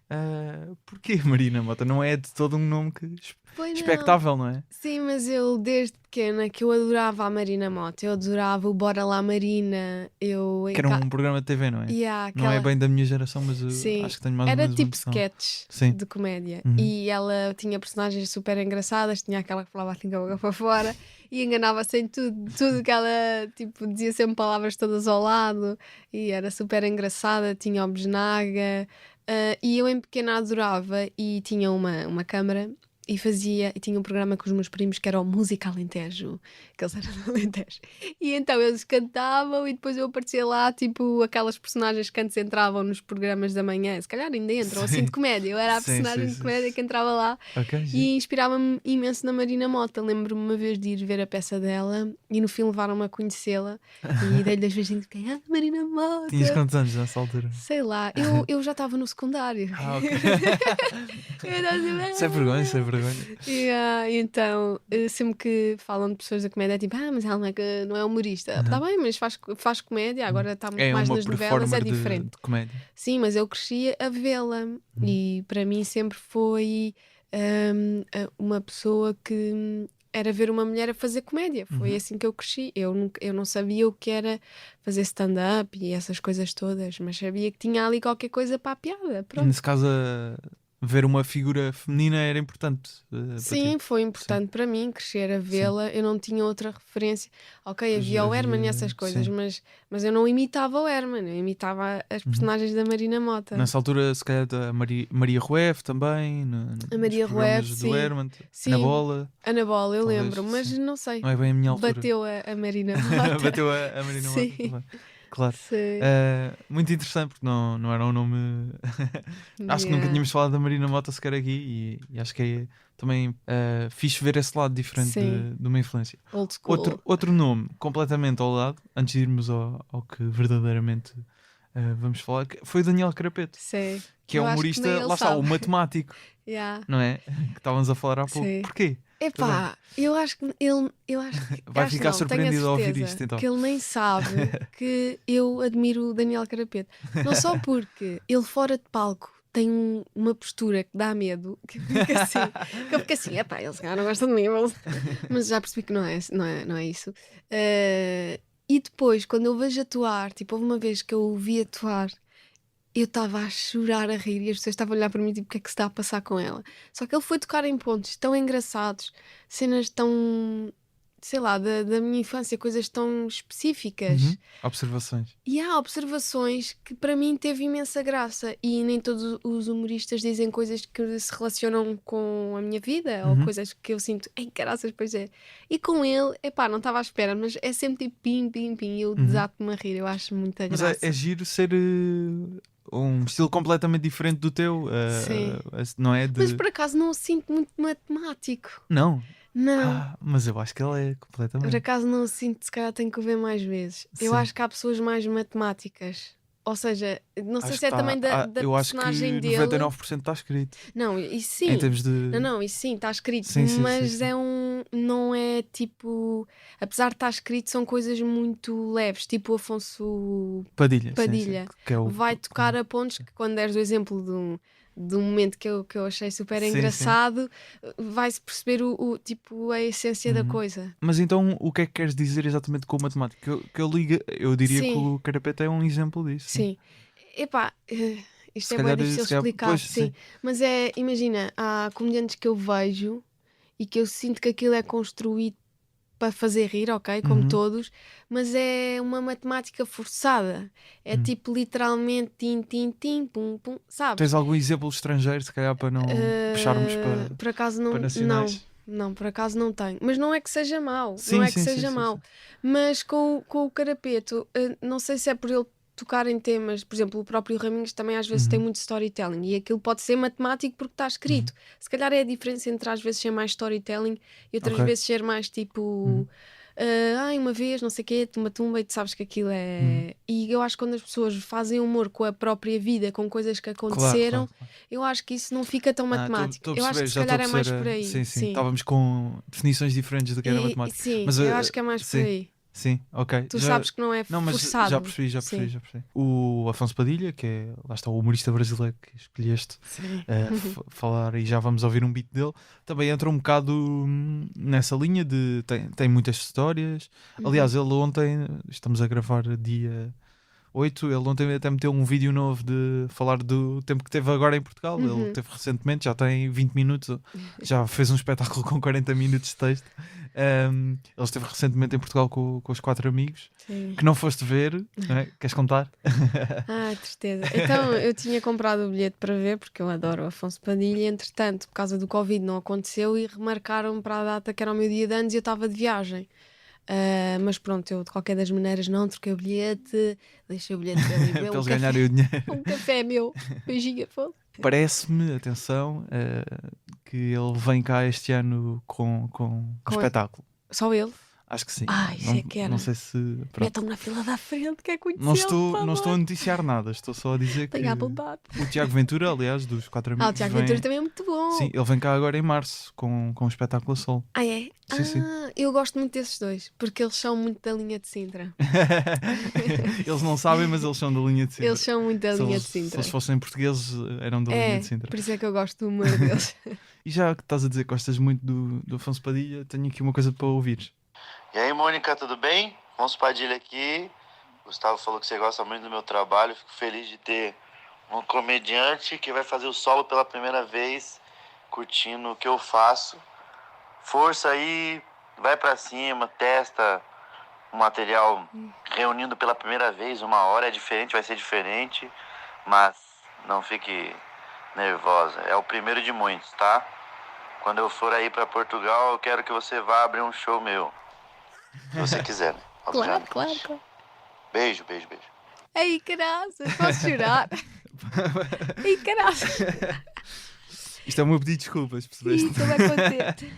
Porquê Marina Mota? Não é de todo um nome que Pois não. expectável, não é? Sim, mas eu desde pequena que eu adorava a Marina Mota, eu adorava o Bora Lá Marina, eu Que era um programa de TV, não é? Yeah, Não é aquela- bem da minha geração, mas eu Sim. acho que tenho mais ou Era menos uma tipo noção. sketches Sim. de comédia. Uhum. E ela tinha personagens super engraçadas, tinha aquela que falava assim com a boca para fora e enganava-se em tudo. Tudo que ela tipo, dizia sempre palavras todas ao lado e era super engraçada, tinha o besnaga. E eu em pequena adorava e tinha uma câmara e tinha um programa com os meus primos que era o Música Alentejo, que eles eram do Alentejo. E então eles cantavam e depois eu aparecia lá, tipo aquelas personagens que antes entravam nos programas da manhã, se calhar ainda entram, assim Sim. de comédia. Eu era a Sim, personagem sim, de sim. comédia que entrava lá Ok, giro. e inspirava-me imenso na Marina Mota. Lembro-me uma vez de ir ver a peça dela e no filme levaram-me a conhecê-la e dei-lhe 2 beijinhos e fiquei, Marina Mota. Tinhas quantos anos nessa altura? Sei lá, eu já estava no secundário. Ok. Eu estava assim, Sem vergonha, sem vergonha. então, sempre que falam de pessoas da comédia, é tipo, mas ela não é humorista. Está bem, mas faz comédia, agora está muito É mais uma nas novelas, é performer diferente. de comédia. Sim, mas eu cresci a vê-la e para mim sempre foi uma pessoa que era ver uma mulher a fazer comédia. Foi assim que eu cresci. Eu não sabia o que era fazer stand-up e essas coisas todas, mas sabia que tinha ali qualquer coisa para a piada. Pronto. Nesse caso, ver uma figura feminina era importante para Sim, ti. foi importante para mim crescer a vê-la. Eu não tinha outra referência. Ok, havia o Herman e essas coisas, sim. mas eu não imitava o Herman, eu imitava as personagens da Marina Mota. Nessa altura, se calhar, a Maria Rueff também. A Maria nos programas Rueff, do sim. Herman. Sim. Na bola. Ana Bola, eu Talvez, lembro, mas sim. não sei. Não é bem a minha altura. Bateu a Marina Mota. Bateu a Marina Mota Sim. também. Claro. Sim. Muito interessante, porque não era um nome. Acho que nunca Yeah. tínhamos falado da Marina Mota sequer aqui e acho que é também fixe ver esse lado diferente Sim. de uma influência. Old school. Outro nome completamente ao lado, antes de irmos ao que verdadeiramente vamos falar, que foi o Daniel Carapeto, Sim. que é Eu um acho que humorista, nem ele lá está, sabe. o matemático, Yeah. não é? Que estávamos a falar há pouco. Sim. Porquê? Epá, eu acho que ele. Vai acho ficar não, surpreendido tenho a ao ouvir certeza isto, então. que ele nem sabe que eu admiro o Daniel Carapeto. Não só porque ele fora de palco tem uma postura que dá medo, que eu fico assim, epá, ele se calhar não gosta de mim, mas já percebi que não é isso. E depois, quando eu vejo atuar, tipo, houve uma vez que eu o vi atuar, eu estava a chorar, a rir, e as pessoas estavam a olhar para mim, tipo, o que é que se está a passar com ela? Só que ele foi tocar em pontos tão engraçados, cenas tão sei lá, da minha infância, coisas tão específicas. Observações. E há observações que para mim teve imensa graça. E nem todos os humoristas dizem coisas que se relacionam com a minha vida ou coisas que eu sinto, ei, caraças, pois é. E com ele, epá, não estava à espera, mas é sempre tipo pim, pim, pim. Eu desato-me a rir, eu acho muita Mas graça. é giro ser um estilo completamente diferente do teu, Sim. não é? Mas por acaso não o sinto muito matemático. Não. Não. Mas eu acho que ele é Por completamente. acaso não o sinto, se calhar tenho que o ver mais vezes. Eu Sim. acho que há pessoas mais matemáticas. Ou seja, não sei Acho se é que também da eu acho que personagem dele. 99% está escrito. Não, isso sim. Em termos de. Não, isso sim, está escrito. Sim, sim, mas sim, sim. é não é tipo. Apesar de estar escrito, são coisas muito leves. Tipo o Afonso Padilha. Sim, Padilha. sim, que é Vai tocar a pontos que, quando deres o exemplo de um momento que eu achei super Sim, sim. engraçado, vai-se perceber tipo, a essência da coisa. Mas então o que é que queres dizer exatamente com o matemático? Eu diria que Sim. o Carapete é um exemplo disso. Sim. Epá, isto Se é bem calhar, difícil se calhar, explicar, pois, sim. sim. Mas imagina, há comediantes que eu vejo e que eu sinto que aquilo é construído para fazer rir, ok, como todos, mas é uma matemática forçada. É tipo literalmente tim, tim, tim, pum, pum, sabes? Tens algum exemplo estrangeiro, se calhar, para não puxarmos para Por acaso não, nacionais? não, por acaso não tenho. Mas não é que seja mau, Sim, não é que sim, seja sim, mau. sim. Mas com o Carapeto, não sei se é por ele tocar em temas, por exemplo, o próprio Raminhos também às vezes tem muito storytelling e aquilo pode ser matemático porque está escrito. Se calhar é a diferença entre às vezes ser mais storytelling e outras Ok. vezes ser mais tipo. Uma vez, não sei o quê, tumba e tu sabes que aquilo é. E eu acho que quando as pessoas fazem humor com a própria vida, com coisas que aconteceram, Claro. eu acho que isso não fica tão matemático. Estou a Eu acho perceber, que se já estou a calhar é mais por perceber. aí. Sim, sim. Sim. Estávamos com definições diferentes do que era matemática. Sim, Mas, eu acho que é mais por sim, aí. sim, ok. Tu sabes que não é Não, mas forçado. já percebi. O Afonso Padilha, que é, lá está, o humorista brasileiro que escolheste Sim. falar, e já vamos ouvir um beat dele, também entra um bocado nessa linha de tem muitas histórias. Aliás, ele ontem, estamos a gravar dia 8, ele ontem até meteu um vídeo novo de falar do tempo que teve agora em Portugal. Ele teve recentemente, já tem 20 minutos, já fez um espetáculo com 40 minutos de texto. Ele esteve recentemente em Portugal com os 4 amigos, Sim. que não foste ver, não é? Queres contar? Tristeza. Então eu tinha comprado o bilhete para ver, porque eu adoro o Afonso Padilha. Entretanto, por causa do Covid, não aconteceu e remarcaram para a data que era o meu dia de anos e eu estava de viagem. Mas pronto, eu de qualquer das maneiras não troquei o bilhete, deixei o bilhete para ali beber Para eles café. ganharem o dinheiro. Um café meu. Beijinho, Afonso. Parece-me, atenção, que ele vem cá este ano com um espetáculo. Só ele? Acho que sim. Isso é que era. Não sei se. Pronto. Metam-me na fila da frente, quer conhecer. Não estou a noticiar nada, estou só a dizer que Tenho a vontade. o Tiago Ventura, aliás, dos 4 amigos. O Tiago Ventura também é muito bom. Sim, ele vem cá agora em março com um espetáculo a solo. É? Sim. Eu gosto muito desses dois, porque eles são muito da linha de Sintra. Eles não sabem, mas eles são da linha de Sintra. Eles são muito da linha de Sintra. Se eles fossem portugueses, eram da linha de Sintra. Por isso é que eu gosto do humor deles. E já que estás a dizer que gostas muito do Afonso Padilha, tenho aqui uma coisa para ouvir. E aí, Mônica, tudo bem? Afonso Padilha aqui. Gustavo falou que você gosta muito do meu trabalho. Fico feliz de ter um comediante que vai fazer o solo pela primeira vez, curtindo o que eu faço. Força aí, vai pra cima, testa o material reunindo pela primeira vez. 1 hora é diferente, vai ser diferente, mas não fique nervosa. É o primeiro de muitos, tá? Quando eu for aí pra Portugal, eu quero que você vá abrir um show meu. Se você quiser, né? Claro. Beijo. Ei, caraças, posso chorar? Ei, caraças. Isto é o meu pedido de desculpas, percebeste? Estou bem contente.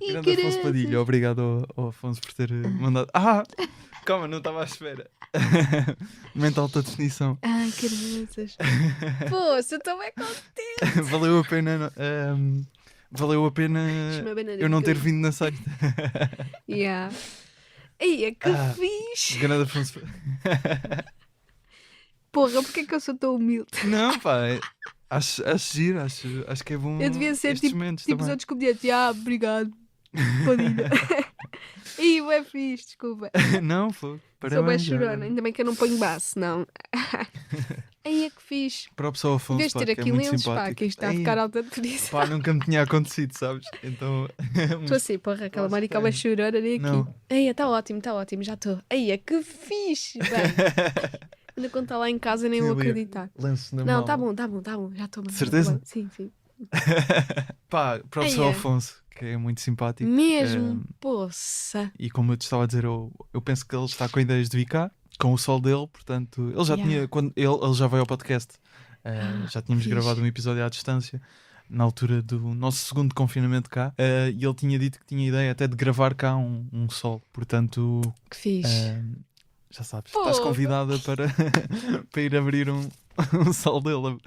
Grande Afonso Padilha, obrigado ao Afonso por ter mandado. Calma, não estava à espera. Mental alta definição. Ai, caraças. Poxa, eu estou bem contente. Valeu a pena. Valeu a pena eu não ter vindo na sexta. Yeah. Ei, que fixe. Grande Afonso. Porra, porquê que eu sou tão humilde? Não, pá. Acho giro, acho que é bom. Eu devia ser estes tipo momentos os também. outros comediantes. Obrigado. Padilha. Ih, é fixe, desculpa. Não, foi. Sou bem chorona. Ainda bem que eu não ponho baço, não. Aí é que fiz. Para o pessoal Em Afonso, vez de pá, ter que é aqui muito lenços, pá, simpático. que isto está a Ei, ficar alta definição. pá, nunca me tinha acontecido, sabes? Então... Estou assim, porra, aquela Acho marica vai estranho. chorar ali aqui. Não. Aí, está ótimo, já estou. Aí é que fixe. Bem, ainda quando está lá em casa nem vou acreditar. Lenço na Não, mão. tá bom, já estou bem. já tô Certeza? bem. Sim, sim. Pá, para o Ei, pessoal é. Afonso, que é muito simpático. Mesmo, poça. E como eu te estava a dizer, eu penso que ele está com ideias de vir cá, com o sol dele, portanto, ele já Yeah. tinha, quando ele já veio ao podcast, já tínhamos fixe. gravado um episódio à distância, na altura do nosso segundo confinamento cá, e ele tinha dito que tinha ideia até de gravar cá um sol, portanto, Que fixe. já sabes, Pô. estás convidada para, para ir abrir um sol dele.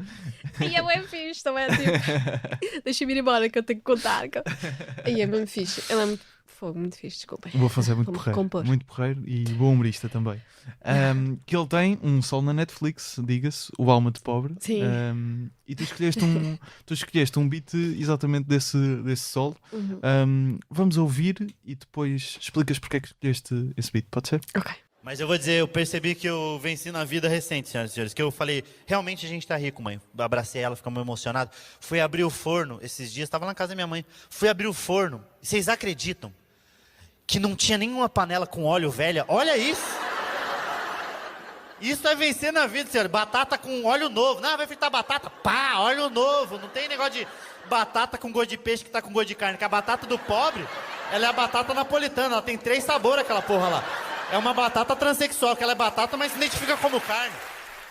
Aí é bem fixe, também tipo. Deixa-me ir embora que eu tenho que contar. Aí é bem fixe. Ele é muito fixe, desculpem. O Afonso é muito Vou-me porreiro, recompor. muito porreiro e bom humorista também. Que ele tem um sol na Netflix, diga-se, o Alma de Pobre. Sim. E tu escolheste um beat exatamente desse sol. Uhum. Vamos ouvir e depois explicas porque é que escolheste esse beat, pode ser? Ok. Mas eu vou dizer, eu percebi que eu venci na vida recente, senhoras e senhores. Que eu falei, realmente a gente tá rico, mãe. Eu abracei ela, ficamos emocionados. Fui abrir o forno esses dias, tava lá na casa da minha mãe. Fui abrir o forno. E vocês acreditam que não tinha nenhuma panela com óleo velha? Olha isso! Isso é vencer na vida, senhor. Batata com óleo novo. Não, vai fritar batata. Pá, óleo novo. Não tem negócio de batata com gosto de peixe que tá com gosto de carne. Que a batata do pobre, ela é a batata napolitana. Ela tem 3 sabores, aquela porra lá. É uma batata transexual, que ela é batata, mas se identifica como carne.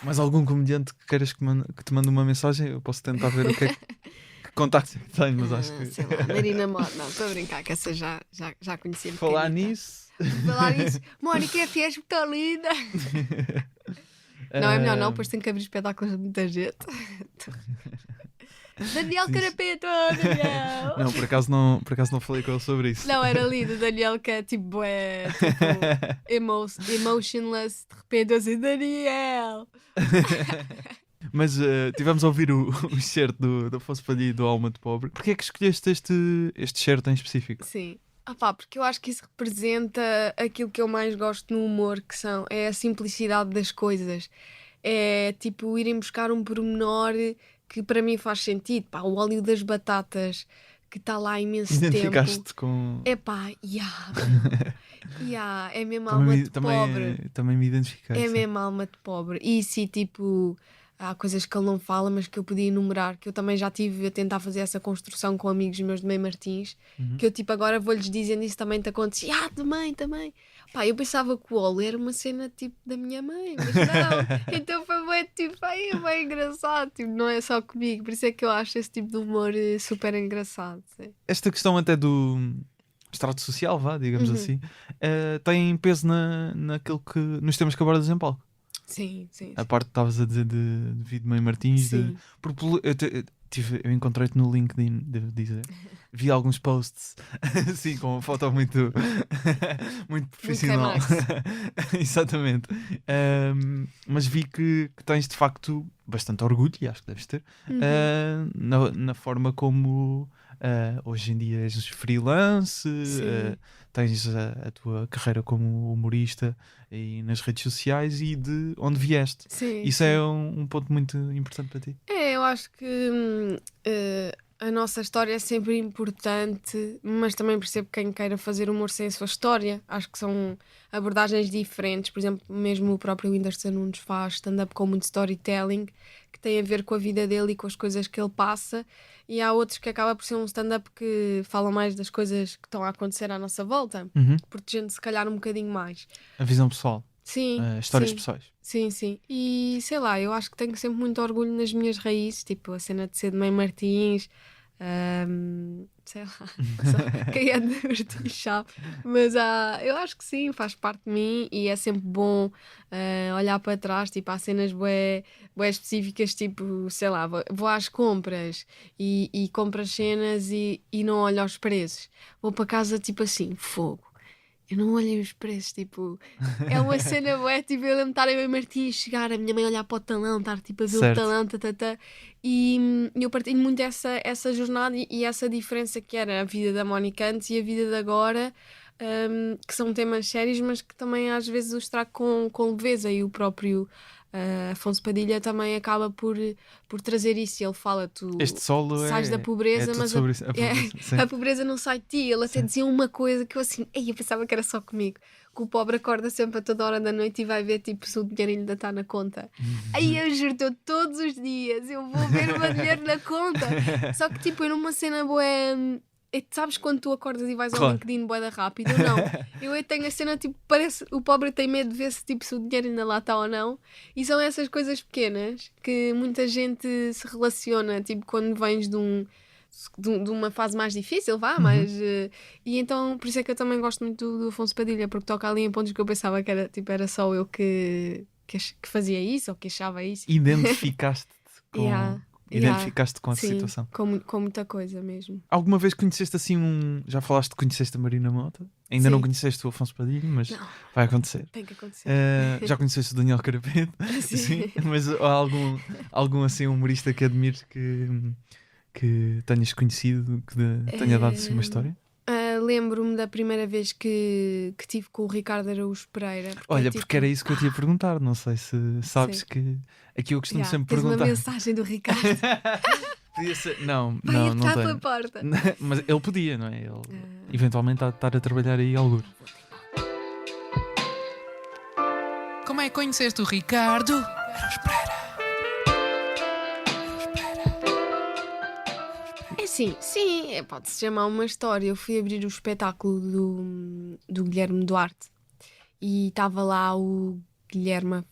Mais algum comediante que queiras que te mande uma mensagem? Eu posso tentar ver o que é que contactos é que tenho, mas acho que... Sei lá, Marina Mota. Não, estou a brincar, que essa já conhecia. Falar pequenita. nisso... Falar nisso. Mónica é fies, muito linda. Não, é melhor não, depois tem que abrir espetáculos de muita gente. Daniel Sim. Carapeto, Daniel! Não, por acaso não falei com ele sobre isso. Não, era lindo, Daniel que é tipo, emotionless, de repente eu assim, Daniel! Mas tivemos a ouvir o excerto do Afonso Padilha e do Alma de Pobre. Porquê é que escolheste este excerto em específico? Sim. Porque eu acho que isso representa aquilo que eu mais gosto no humor, é a simplicidade das coisas. É tipo irem buscar um pormenor que para mim faz sentido. Pá, o óleo das batatas que está lá há imenso tempo. Identificaste com... É pá, é mesmo alma de pobre. Também me identifiquei. É sim. mesmo alma de pobre. E se tipo, há coisas que ele não fala, mas que eu podia enumerar, que eu também já tive a tentar fazer essa construção com amigos meus de Meio Martins, que eu tipo agora vou-lhes dizendo isso também te acontecia. Também. Pá, eu pensava que o óleo era uma cena tipo da minha mãe, mas não. Então foi bem tipo, é bem engraçado, tipo, não é só comigo, por isso é que eu acho esse tipo de humor super engraçado. Sim. Esta questão até do extrato social, digamos assim, tem peso naquilo que, nos temas que abordas em palco. Sim. A parte que estavas a dizer de David Meio Martins, Sim. eu encontrei-te no LinkedIn, devo dizer. Vi alguns posts assim, com uma foto muito, muito profissional. Exatamente. Mas vi que tens de facto bastante orgulho, e acho que deves ter, na forma como hoje em dia és freelance, tens a tua carreira como humorista e nas redes sociais e de onde vieste. Sim, Isso é um ponto muito importante para ti. eu acho que a nossa história é sempre importante, mas também percebo quem queira fazer humor sem a sua história. Acho que são abordagens diferentes. Por exemplo, mesmo o próprio Whindersson Nunes faz stand-up com muito storytelling, que tem a ver com a vida dele e com as coisas que ele passa. E há outros que acaba por ser um stand-up que fala mais das coisas que estão a acontecer à nossa volta, protegendo se calhar um bocadinho mais. A visão pessoal. Sim, histórias sim. pessoais. Sim. E sei lá, eu acho que tenho sempre muito orgulho nas minhas raízes, tipo a cena de ser de Meio Martins, sei lá, quem é de Martins sabe, mas eu acho que sim, faz parte de mim e é sempre bom olhar para trás, tipo, há cenas bué específicas, tipo, sei lá, vou às compras e compro as cenas e não olho aos preços, vou para casa tipo assim, fogo. Eu não olhei os preços, tipo, é uma cena bué, tipo, eu lembro de estar em Meio Martins, chegar, a minha mãe olhar para o talão, estar tipo a ver o talão, e eu partilho muito essa jornada e essa diferença que era a vida da Mónica antes e a vida de agora, que são temas sérios, mas que também às vezes os trago com leveza, e o próprio Afonso Padilha também acaba por trazer isso. Ele fala, tu Este solo sais da pobreza, tudo mas sobre isso. A pobreza, sim. a pobreza não sai de ti. Ele até dizia uma coisa que eu assim, eu pensava que era só comigo, que o pobre acorda sempre a toda hora da noite e vai ver tipo se o dinheiro ainda está na conta. Aí eu juro, eu todos os dias eu vou ver o meu dinheiro na conta. Só que tipo, eu numa cena boa. Sabes quando tu acordas e vais ao Claro. LinkedIn bué da rápido? Não. Eu tenho a cena, tipo, parece o pobre tem medo de ver se, tipo, se o dinheiro ainda lá está ou não. E são essas coisas pequenas que muita gente se relaciona, tipo, quando vens de uma fase mais difícil, mas... e então, por isso é que eu também gosto muito do Afonso Padilha, porque toca ali em pontos que eu pensava que era, tipo, era só eu que fazia isso, ou que achava isso. Identificaste-te com, identificaste com a Sim, situação. com muita coisa mesmo. Alguma vez conheceste assim já falaste que conheceste a Marina Mota? Ainda não Sim. conheceste o Afonso Padilha, mas Não. vai acontecer. Tem que acontecer. Já conheceste o Daniel Carapeto? Sim. Mas há algum assim humorista que admires que tenhas conhecido, que tenha dado assim uma história? Lembro-me da primeira vez que tive com o Ricardo Araújo Pereira. Olha, tipo, porque era isso que eu te ia perguntar. Não sei se sabes Sim. que aqui eu costumo sempre tens perguntar. uma mensagem do Ricardo. Podia ser... Não, Vai não entrar pela tenho. porta. Mas ele podia, não é? Ele eventualmente há de estar a trabalhar aí algum. Como é que conheceste o Ricardo? É assim, sim, pode-se chamar uma história. Eu fui abrir o espetáculo do Guilherme Duarte e estava lá o Guilherme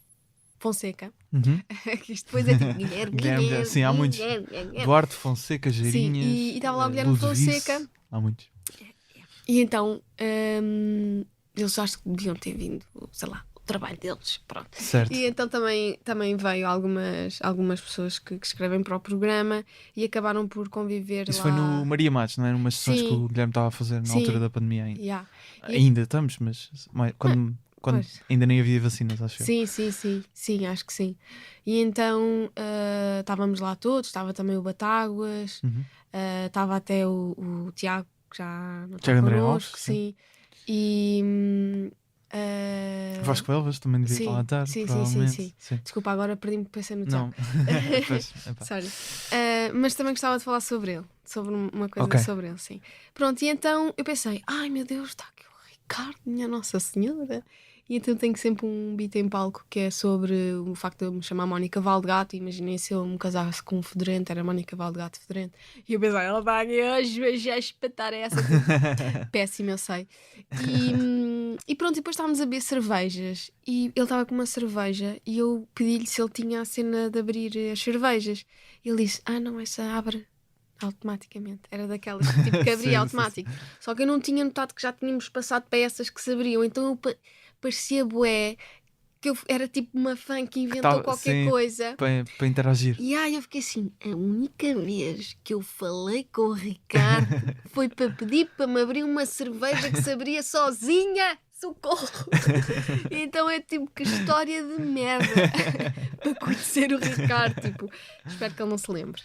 Fonseca. Que isto depois é tipo Guilherme. Sim, há muitos. Guilherme. Duarte, Fonseca, Geirinhas. e estava lá o Guilherme Ludovice. Fonseca. Há muitos. E então, eles acho que deviam ter vindo, sei lá, o trabalho deles, pronto. Certo. E então também veio algumas pessoas que escrevem para o programa e acabaram por conviver Isso lá. foi no Maria Matos, não é? Numas sessões Sim. que o Guilherme estava a fazer na Sim. altura da pandemia ainda. Yeah. Ainda estamos, mas quando Pois. ainda nem havia vacinas, acho eu. Sim, acho que sim. E então estávamos lá todos, estava também o Batáguas, estava até o Tiago, que já não está Tiago André connosco, Alves, sim. E Vasco Elvas também devia sim, estar lá a estar, sim. provavelmente. Desculpa, agora perdi-me pensei no Tiago. Não. Pois, epá. Sorry. Mas também gostava de falar sobre ele, sobre uma coisa Ok. sobre ele, sim. Pronto, e então eu pensei, ai meu Deus, está aqui o Ricardo, minha Nossa Senhora. E então tenho sempre um beat em palco que é sobre o facto de eu me chamar Mónica Valdegato. Imaginem se eu me casasse com um fedorento, era Mónica Valdegato fedorento. E eu pensei, ela está aqui hoje, já espetar essa. Péssimo, eu sei. E pronto, e depois estávamos a beber cervejas e ele estava com uma cerveja e eu pedi-lhe se ele tinha a cena de abrir as cervejas. E ele disse, não, essa abre automaticamente. Era daquelas tipo, que abria Sim, automático. Só que eu não tinha notado que já tínhamos passado para essas que se abriam. Então eu parecia bué que eu era tipo uma fã que inventou qualquer coisa. Para interagir. E aí eu fiquei assim, a única vez que eu falei com o Ricardo foi para pedir para me abrir uma cerveja que se abria sozinha. Socorro! Então é tipo, que história de merda para conhecer o Ricardo. Tipo, espero que ele não se lembre.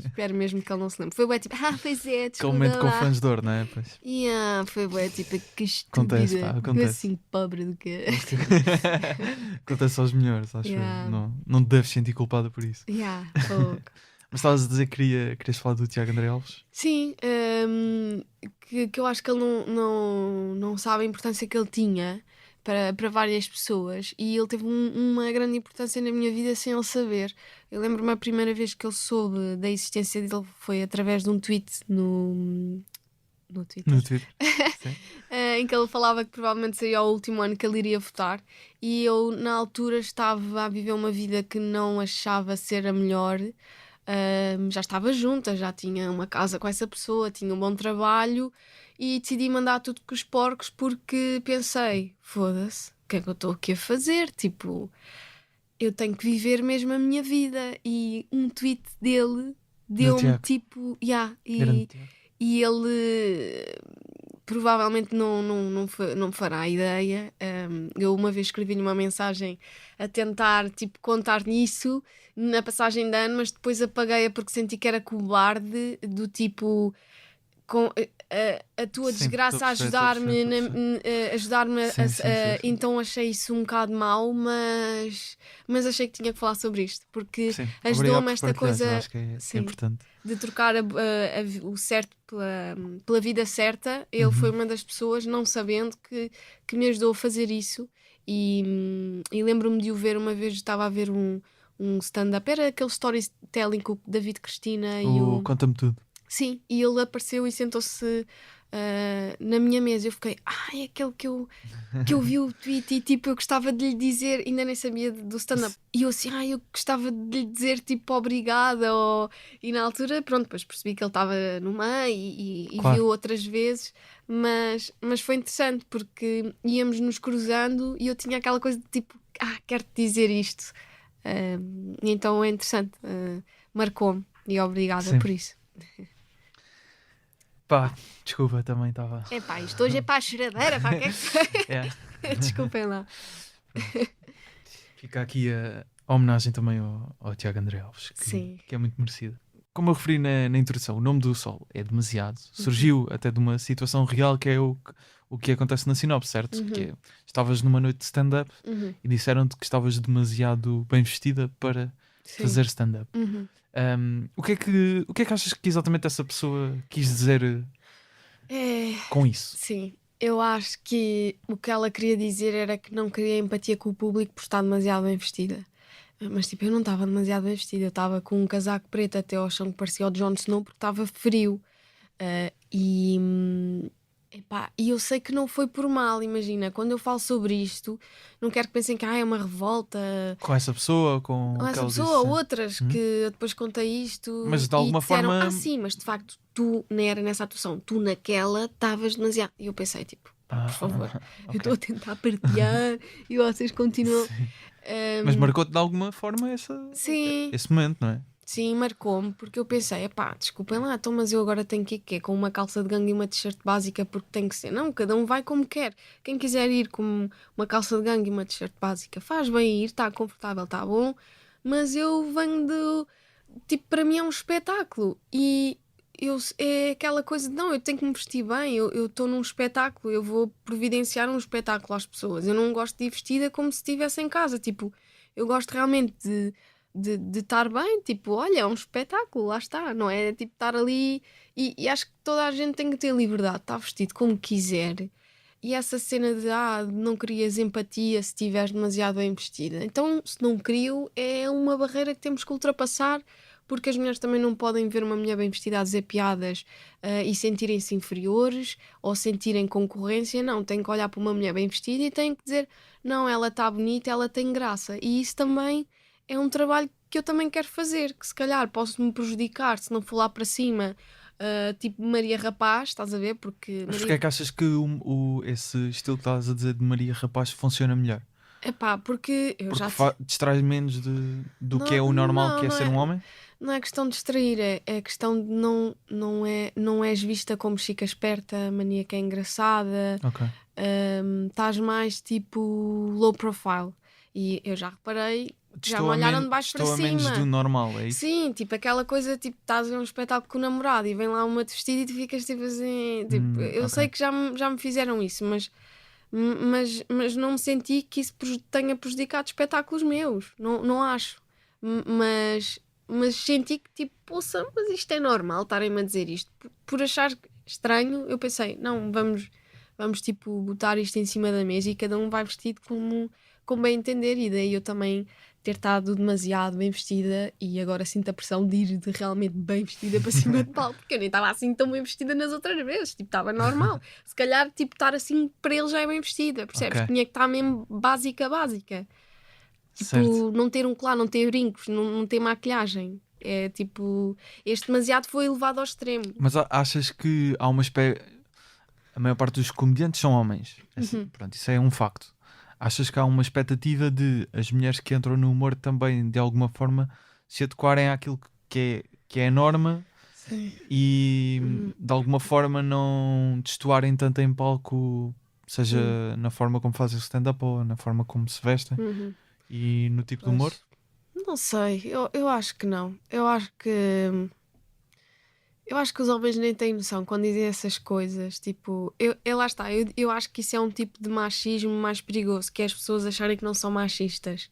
Espero mesmo que ele não se lembre. Foi bué tipo, pois é, desculpa Aquele momento com lá. fãs de dor, não é? Pois. Foi bué tipo, que estúpida. Acontece. Assim, pobre do que. Acontece aos melhores, acho Yeah. eu. Não te deves sentir culpada por isso. Fogo. Mas estavas a dizer que querias falar do Tiago André Alves? Sim, que eu acho que ele não sabe a importância que ele tinha para várias pessoas e ele teve uma grande importância na minha vida sem ele saber. Eu lembro-me a primeira vez que ele soube da existência dele foi através de um tweet no Twitter. No Twitter. Sim. Em que ele falava que provavelmente seria o último ano que ele iria votar e eu na altura estava a viver uma vida que não achava ser a melhor. Já estava junta, já tinha uma casa com essa pessoa, tinha um bom trabalho e decidi mandar tudo com os porcos porque pensei, foda-se, o que é que eu estou aqui a fazer? Tipo, eu tenho que viver mesmo a minha vida e um tweet dele deu-me Tiago. tipo, Grande Tiago. e ele provavelmente não fará ideia. Eu uma vez escrevi-lhe uma mensagem a tentar tipo, contar nisso na passagem de ano, mas depois apaguei-a porque senti que era cobarde do tipo... a tua Sim, desgraça a estou a perceber, ajudar-me Sim, sim. então achei isso um bocado mau, mas achei que tinha que falar sobre isto, porque Sim. Obrigado ajudou-me por esta partilhares, eu coisa, acho que é sim, importante. de trocar o certo pela vida certa. Ele foi uma das pessoas, não sabendo, que me ajudou a fazer isso. E lembro-me de o ver uma vez, estava a ver um stand-up, era aquele storytelling com o David Cristina e o... Conta-me tudo. Sim, e ele apareceu e sentou-se na minha mesa. Eu fiquei, é aquele que eu vi o tweet e tipo, eu gostava de lhe dizer, ainda nem sabia do stand-up. E eu assim, eu gostava de lhe dizer tipo, obrigada. E na altura, pronto, depois percebi que ele estava no meio e Claro. viu outras vezes, mas foi interessante porque íamos nos cruzando e eu tinha aquela coisa de tipo, quero-te dizer isto. E então é interessante, marcou-me e obrigada Sim. por isso. Pá, desculpa, também estava. Isto hoje é para a choradeira, pá, o que é que foi? É. Desculpem lá. Fica aqui a homenagem também ao Tiago André Alves, Sim. que é muito merecida. Como eu referi na introdução, o nome do Sol é demasiado. Surgiu até de uma situação real que é o que acontece na sinopse, certo? Que é, estavas numa noite de stand-up e disseram-te que estavas demasiado bem vestida para Sim. fazer stand-up. O que é que achas que exatamente essa pessoa quis dizer com isso? Sim, eu acho que o que ela queria dizer era que não queria empatia com o público por estar demasiado bem vestida. Mas tipo, eu não estava demasiado bem vestida, eu estava com um casaco preto até ao chão que parecia o Jon Snow porque estava frio. E eu sei que não foi por mal, imagina, quando eu falo sobre isto, não quero que pensem que é uma revolta. Com essa pessoa, com Ou o que essa ela pessoa, disse? ou outras que eu depois contei isto Mas de e alguma disseram, forma- sim, mas de facto tu nem era nessa atuação, tu naquela estavas demasiado. E eu pensei, tipo, por favor, eu estou a tentar partilhar e vocês continuam. Mas marcou-te de alguma forma Sim. esse momento, não é? Sim, marcou-me, porque eu pensei, desculpem lá, então, mas eu agora tenho que ir quê? Com uma calça de gangue e uma t-shirt básica porque tem que ser. Não, cada um vai como quer. Quem quiser ir com uma calça de gangue e uma t-shirt básica faz bem ir, está confortável, está bom, mas eu venho de... Tipo, para mim é um espetáculo e é aquela coisa de, não, eu tenho que me vestir bem, eu estou num espetáculo, eu vou providenciar um espetáculo às pessoas. Eu não gosto de ir vestida como se estivesse em casa, tipo, eu gosto realmente de estar bem, tipo, olha, é um espetáculo, lá está, não é? Tipo, estar ali e acho que toda a gente tem que ter liberdade de estar vestido como quiser. E essa cena de não querias empatia se estiveres demasiado bem vestida. Então, se não querio, é uma barreira que temos que ultrapassar, porque as mulheres também não podem ver uma mulher bem vestida a dizer piadas e sentirem-se inferiores ou sentirem concorrência. Não, têm que olhar para uma mulher bem vestida e têm que dizer, não, ela está bonita, ela tem graça. E isso também é um trabalho que eu também quero fazer, que se calhar posso-me prejudicar se não for lá para cima, tipo Maria Rapaz, estás a ver? Porque Mas porquê é que achas que esse estilo que estás a dizer de Maria Rapaz funciona melhor? Porque eu Porque já distrai menos do que é o normal, que é ser um homem? Não é questão de distrair, é questão de não és vista como chica esperta, mania que é engraçada. Ok. Estás mais tipo low profile. E eu já reparei que já me olharam de baixo para Estou a menos cima. do normal, é isso? Sim, tipo aquela coisa, tipo, estás a ver um espetáculo com o namorado e vem lá uma de vestido e tu ficas tipo assim. Tipo, eu ok. sei que já me fizeram isso, mas não me senti que isso tenha prejudicado espetáculos meus. Não acho. Mas senti que tipo, poça, mas isto é normal estarem-me a dizer isto. Por achar estranho, eu pensei, não, vamos tipo botar isto em cima da mesa e cada um vai vestido como bem entender. E daí eu também ter estado demasiado bem vestida e agora sinto a pressão de ir de realmente bem vestida para cima de palco, porque eu nem estava assim tão bem vestida nas outras vezes, tipo, estava normal. Se calhar, tipo, estar assim para ele já é bem vestida, percebes? Ok. Tinha que estar mesmo básica. Tipo, Certo. não ter um colar, não ter brincos, não ter maquilhagem. É tipo, este demasiado foi elevado ao extremo. Mas achas que há uma espécie... A maior parte dos comediantes são homens. Pronto, isso é um facto. Achas que há uma expectativa de as mulheres que entram no humor também, de alguma forma, se adequarem àquilo que é a norma? Sim. E de alguma forma não destoarem tanto em palco, seja na forma como fazem o stand-up ou na forma como se vestem e no tipo de humor? Não sei, eu acho que não. Eu acho que Eu acho que os homens nem têm noção quando dizem essas coisas. Tipo, lá está. Eu acho que isso é um tipo de machismo mais perigoso, que é as pessoas acharem que não são machistas.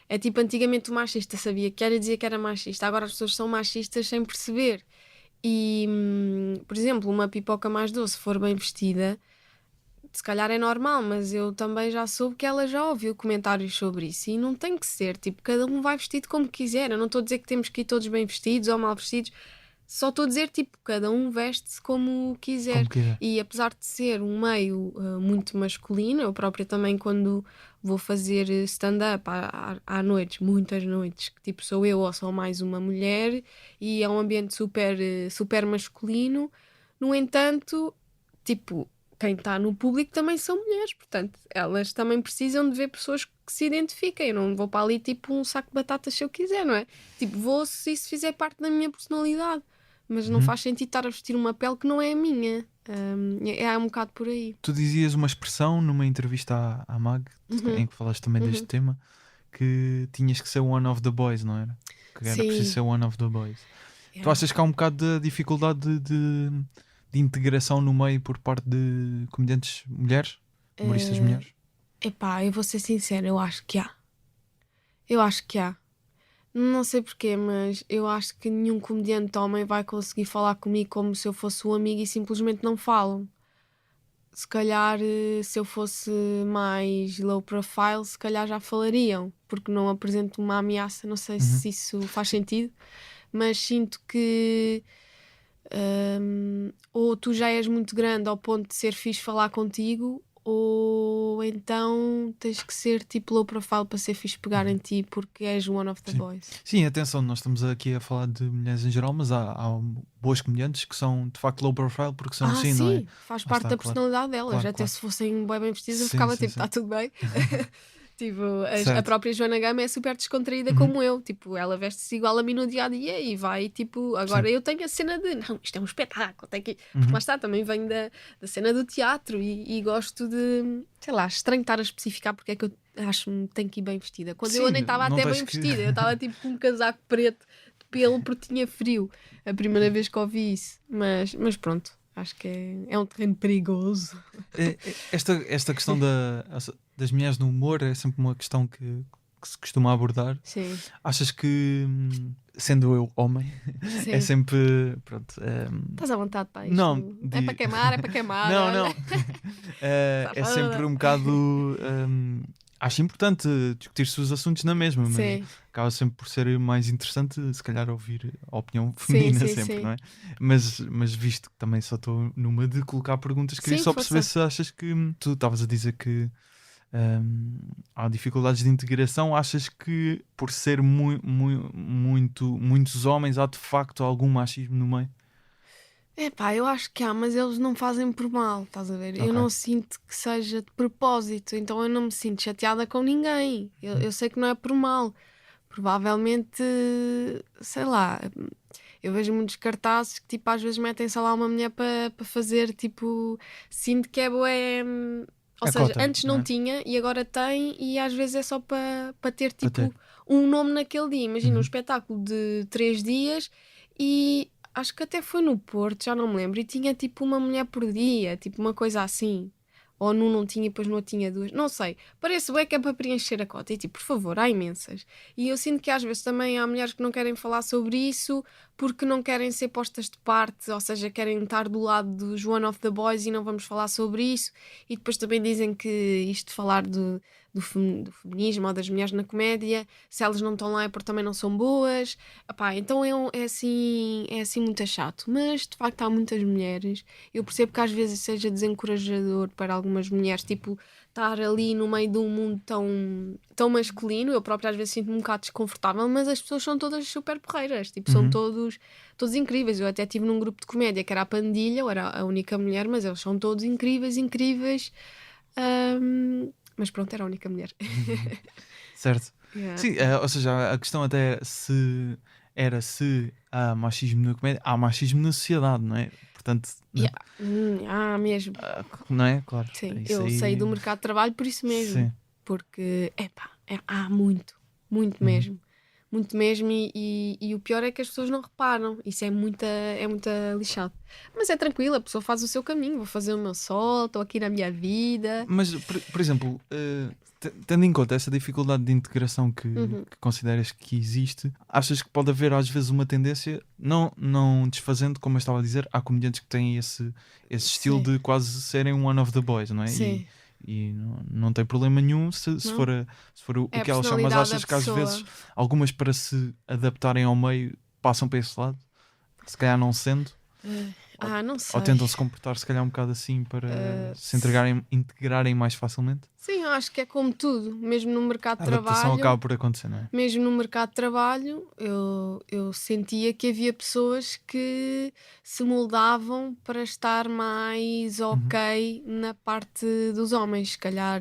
É tipo, antigamente o machista sabia que era e dizia que era machista. Agora as pessoas são machistas sem perceber. E, por exemplo, uma pipoca mais doce, se for bem vestida, se calhar é normal, mas eu também já soube que ela já ouviu comentários sobre isso. E não tem que ser. Tipo, cada um vai vestido como quiser. Eu não estou a dizer que temos que ir todos bem vestidos ou mal vestidos. Só estou a dizer, tipo, cada um veste-se como quiser. Como quiser. E apesar de ser um meio muito masculino, eu própria também, quando vou fazer stand-up há noites, muitas noites, que tipo sou eu ou sou mais uma mulher, e é um ambiente super, super masculino. No entanto, tipo, quem está no público também são mulheres, portanto, elas também precisam de ver pessoas que se identifiquem. Eu não vou para ali tipo um saco de batatas se eu quiser, não é? Tipo, vou se isso fizer parte da minha personalidade. Mas não faz sentido estar a vestir uma pele que não é a minha. É um bocado por aí. Tu dizias uma expressão numa entrevista à Mag, em que falaste também deste tema, que tinhas que ser one of the boys, não era? Que era Sim. preciso ser one of the boys. Tu Yeah. achas que há um bocado de dificuldade de integração no meio por parte de comediantes mulheres? Humoristas mulheres? Epá, eu vou ser sincera, eu acho que há. Eu acho que há. Não sei porquê, mas eu acho que nenhum comediante homem vai conseguir falar comigo como se eu fosse um amigo e simplesmente não falam. Se calhar, se eu fosse mais low profile, se calhar já falariam, porque não apresento uma ameaça. Não sei se isso faz sentido, mas sinto que ou tu já és muito grande ao ponto de ser fixe falar contigo, ou então tens que ser tipo low profile para ser fixe pegar em ti porque és one of the Sim. boys. Sim, atenção, nós estamos aqui a falar de mulheres em geral, mas há boas comediantes que são de facto low profile porque são assim, sim, não é? faz Lá parte está, da claro. personalidade delas. Claro, Até claro. se fossem bem vestidas, eu Sim, ficava sim, tipo, sim. está tudo bem. Tipo, a Certo. própria Joana Gama é super descontraída como eu. Tipo, ela veste-se igual a mim no dia a dia e vai, tipo, agora Sim. eu tenho a cena de não, isto é um espetáculo, tem que. Porque lá está, também venho da cena do teatro e gosto de, sei lá, estranho estar a especificar porque é que eu acho-me que tenho que ir bem vestida. Quando eu Sim, nem estava não até tens bem que- vestida, eu estava tipo com um casaco preto de pelo porque tinha frio. A primeira vez que ouvi isso. Mas pronto, acho que é um terreno perigoso. Esta questão das mulheres no humor é sempre uma questão que se costuma abordar. Sim, Achas que, sendo eu homem, sim. é sempre. Pronto, Estás à vontade, pá. Isto Não, é para queimar, é para queimar. não, olha. não. É sempre um bocado. Acho importante discutir-se os assuntos na mesma, mas Sim, acaba sempre por ser mais interessante, se calhar, ouvir a opinião Sim, feminina sim, sempre, sim. não é? Mas visto que também só estou numa de colocar perguntas, queria Sim, só força. perceber se achas que tu estavas a dizer que há dificuldades de integração. Achas que por ser muitos homens há de facto algum machismo no meio? Epá, eu acho que há, mas eles não fazem por mal, estás a ver? Eu Ok. não sinto que seja de propósito, então eu não me sinto chateada com ninguém. Eu sei que não é por mal. Provavelmente, sei lá, eu vejo muitos cartazes que tipo às vezes metem, sei lá, uma mulher para fazer tipo, sinto que é bué. Ou A seja, cota, antes não não é? tinha e agora tem, e às vezes é só para ter Para tipo ter. um nome naquele dia. Imagina um Uhum. espetáculo de 3 dias e acho que até foi no Porto, já não me lembro, e tinha tipo uma mulher por dia, tipo uma coisa assim. Ou num não tinha e depois no outro tinha duas. Não sei. Parece bem que é para preencher a cota. E tipo, por favor, há imensas. E eu sinto que às vezes também há mulheres que não querem falar sobre isso porque não querem ser postas de parte, ou seja, querem estar do lado dos one of the boys e não vamos falar sobre isso. E depois também dizem que isto de falar do feminismo ou das mulheres na comédia, se elas não estão lá é porque também não são boas. Epá, então é assim muito chato. Mas de facto há muitas mulheres. Eu percebo que às vezes seja desencorajador para algumas mulheres, tipo, estar ali no meio de um mundo tão masculino. Eu própria às vezes sinto-me um bocado desconfortável, mas as pessoas são todas super porreiras, tipo, são todos incríveis. Eu até estive num grupo de comédia que era a Pandilha, eu era a única mulher, mas eles são todos incríveis. Mas pronto, era a única mulher. Certo. Yeah. Sim, ou seja, a questão até se há machismo na comédia, há machismo na sociedade, não é? Portanto, Mesmo. não é? Claro. Sim, Isso eu aí- saí do mercado de trabalho por isso mesmo. Sim. Porque, há muito mesmo. muito mesmo, e o pior é que as pessoas não reparam. Isso é muita lixado. Mas é tranquilo, a pessoa faz o seu caminho, vou fazer o meu sol, estou aqui na minha vida. Mas, por exemplo, tendo em conta essa dificuldade de integração que consideras que existe, achas que pode haver às vezes uma tendência, não desfazendo, como eu estava a dizer, há comediantes que têm esse estilo Sim. de quase serem one of the boys, não é? Sim. E não tem problema nenhum se Não. for o É a que elas são, mas personalidade achas da que às pessoa. vezes algumas para se adaptarem ao meio passam para esse lado? Se calhar não sendo, Não sei. ou tentam se comportar se calhar um bocado assim para se integrarem mais facilmente? Sim, eu acho que é como tudo, mesmo no mercado A de adaptação trabalho. acaba por acontecer, não é? Mesmo no mercado de trabalho, eu sentia que havia pessoas que se moldavam para estar mais ok na parte dos homens. Se calhar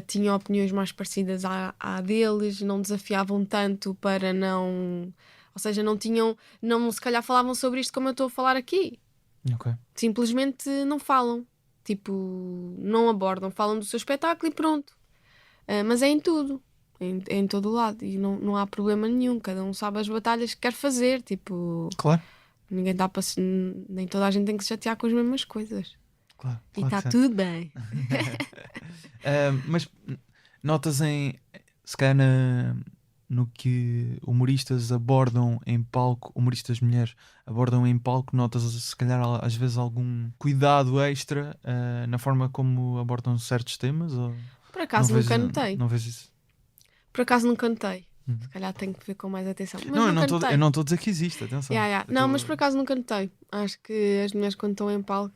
tinham opiniões mais parecidas à deles, não desafiavam tanto para não. Ou seja, não se calhar falavam sobre isto como eu estou a falar aqui. Ok. Simplesmente não falam. Tipo, não abordam, falam do seu espetáculo e pronto. Mas é em tudo. É em todo o lado. E não há problema nenhum. Cada um sabe as batalhas que quer fazer. Tipo, Claro, ninguém dá para nem toda a gente tem que se chatear com as mesmas coisas. claro. E claro está que sim. tudo bem. Mas notas se calhar no que humoristas abordam em palco, humoristas mulheres abordam em palco, notas se calhar às vezes algum cuidado extra na forma como abordam certos temas? Ou Por acaso nunca notei. Não vês isso? Por acaso nunca notei. Se calhar tenho que ver com mais atenção. Mas Não, eu nunca notei. não estou a dizer que existe, atenção. Não, mas por acaso nunca notei. Acho que as mulheres quando estão em palco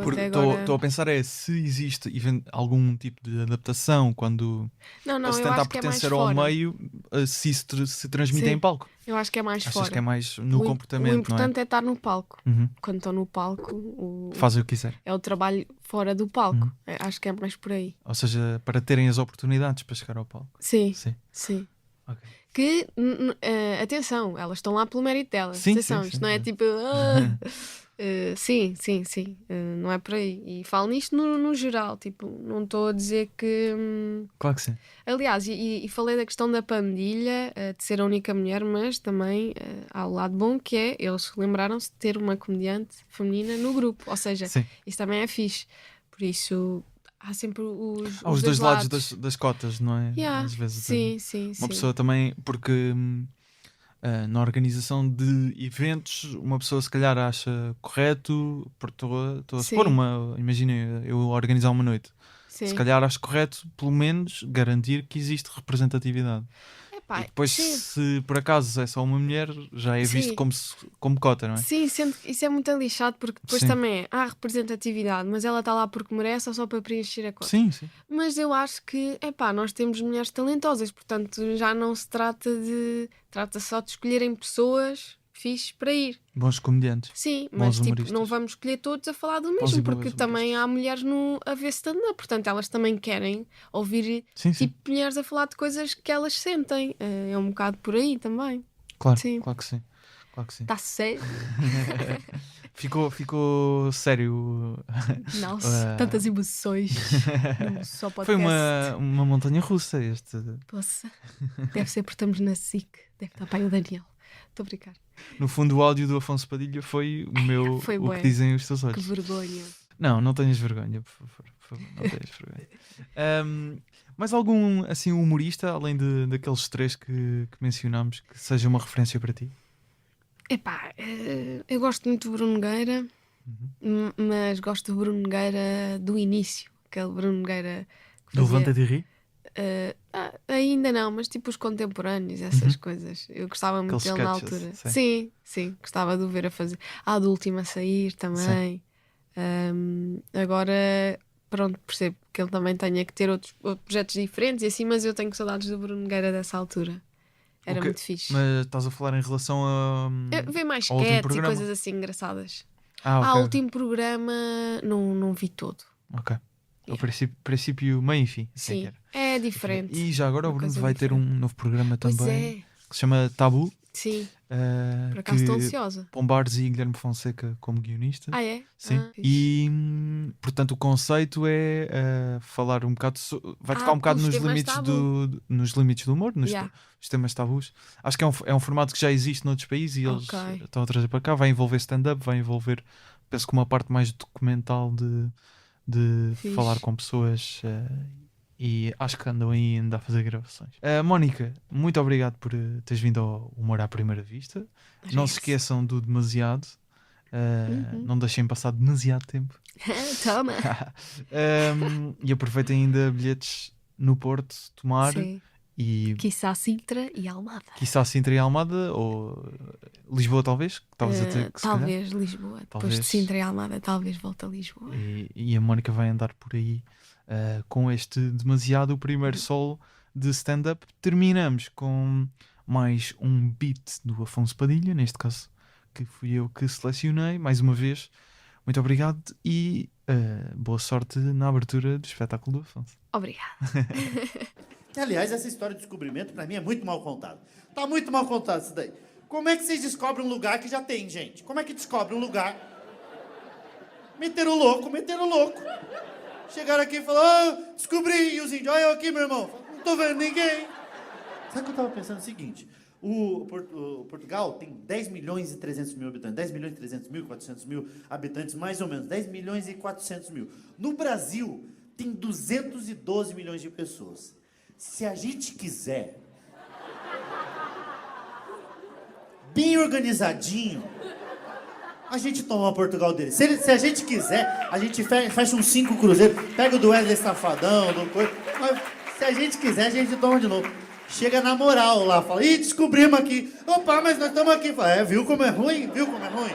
Porque até agora... estou a pensar se existe algum tipo de adaptação quando Não, se eu tentar acho que é mais pertencer ao fora. meio, se isso se transmite Sim. em palco. Eu acho que é mais Achas fora. que é mais no comportamento, O importante é estar no palco. não é? Uhum. Quando estão no palco, Fazem o que quiser. é o trabalho fora do palco. Acho que é mais por aí. Ou seja, para terem as oportunidades para chegar ao palco. Sim. Sim. Ok. Que, atenção, elas estão lá pelo mérito delas. Sim, Atenção, sim, isto sim, não é sim. tipo. Sim. Não é por aí. E falo nisto no geral. Tipo, não estou a dizer que. Claro que sim. Aliás, e falei da questão da pandilha, de ser a única mulher, mas também há o lado bom que é eles lembraram-se de ter uma comediante feminina no grupo. Ou seja, Sim. isso também é fixe. Por isso, há sempre Há os dois lados das cotas, não é? Yeah, Às vezes sim. uma pessoa também, porque na organização de eventos, uma pessoa se calhar acha correto, estou a Sim. supor, imagina eu organizar uma noite. Sim. Se calhar acho correto, pelo menos, garantir que existe representatividade. Epá, E depois, sim. se por acaso é só uma mulher, já é visto Sim. como cota, não é? Sim, sendo que isso é muito lixado porque depois Sim. também há representatividade, mas ela está lá porque merece ou só para preencher a cota. Sim. Mas eu acho que, nós temos mulheres talentosas, portanto já não se trata só de escolherem pessoas fixes para ir. Bons comediantes. Sim, Bons mas tipo, humoristas. não vamos escolher todos a falar do Bons mesmo, e porque boas também humoristas. há mulheres a ver stand-up, portanto elas também querem ouvir Sim. tipo mulheres a falar de coisas que elas sentem. É um bocado por aí também. Claro, sim. claro que sim. Está sério? Ficou sério. Nossa, tantas emoções. Num só podcast. Foi uma montanha russa este. Poxa, deve ser porque estamos na SIC. Deve estar para aí o Daniel. Estou a brincar. No fundo, o áudio do Afonso Padilha foi o meu. Foi o bué. que dizem os teus Que olhos. vergonha. Não tenhas vergonha, por favor. Não tenhas vergonha. Mais algum assim humorista, além daqueles três que mencionámos, que seja uma referência para ti? Eu gosto muito do Bruno Nogueira, mas gosto do Bruno Nogueira do início. Aquele Bruno Nogueira que Do fazia... Levanta-te e Ri? Ainda não, mas tipo os contemporâneos, essas coisas. Eu gostava muito Aqueles dele na sketches, altura. sim. Sim, gostava de o ver a fazer. Do Último a Sair também. Agora, pronto, percebo que ele também tenha que ter outros projetos diferentes e assim, mas eu tenho saudades do Bruno Nogueira dessa altura. Era muito fixe. Mas estás a falar em relação a. Ver mais ao último sketches e programa? coisas assim engraçadas. Ok. O último programa não vi todo. Ok. O princípio, meio e fim. assim é Sim, que era. é diferente. E já agora o Uma Bruno coisa vai ter um diferente. novo programa Pois também é. que se chama Tabu. Sim. Por acaso estou que ansiosa. Pombares e Guilherme Fonseca como guionistas. Ah, é? Sim. Ah, fixe. E portanto o conceito é falar um bocado, vai tocar um bocado pelos nos temas limites tabu. nos limites do humor, Yeah. nos temas tabus. Acho que é um formato que já existe noutros países e eles Ok. estão a trazer para cá. Vai envolver stand-up, vai envolver, penso que uma parte mais documental de Fixe. falar com pessoas e acho que andam aí ainda a fazer gravações. Mónica, muito obrigado por teres vindo ao Humor à Primeira Vista. Não se Obrigada. esqueçam do demasiado. Uhum. Não deixem passar demasiado tempo. Toma. E aproveitem ainda bilhetes no Porto, Tomar Sim. e Quiçá Sintra e Almada. quiçá Sintra e Almada ou Lisboa talvez, que estavas a dizer que se calhar. Talvez Lisboa. Depois Talvez. de Sintra e Almada, talvez volte a Lisboa. E a Mónica vai andar por aí com este demasiado, o primeiro solo de stand-up. Terminamos com mais um beat do Afonso Padilha, neste caso que fui eu que selecionei. Mais uma vez, muito obrigado e boa sorte na abertura do espetáculo do Afonso. Obrigada. Aliás, essa história de descobrimento, pra mim, é muito mal contada. Tá muito mal contado isso daí. Como é que vocês descobrem um lugar que já tem, gente? Como é que descobre um lugar? Meteram o louco, meteram o louco. Chegaram aqui e falaram, descobri, e os índios, olha eu aqui, meu irmão. Não tô vendo ninguém. Sabe o que eu tava pensando? O seguinte, o Portugal tem 10 milhões e 300 mil habitantes. 10 milhões e 300 mil, 400 mil habitantes, mais ou menos. 10 milhões e 400 mil. No Brasil, tem 212 milhões de pessoas. Se a gente quiser, bem organizadinho, a gente toma o Portugal dele. Se a gente quiser, a gente fecha uns 5 cruzeiros, pega o do Wesley Safadão, do coisa. Mas se a gente quiser, a gente toma de novo. Chega na moral lá, fala, ih, descobrimos aqui. Opa, mas nós estamos aqui. Fala, viu como é ruim? Viu como é ruim?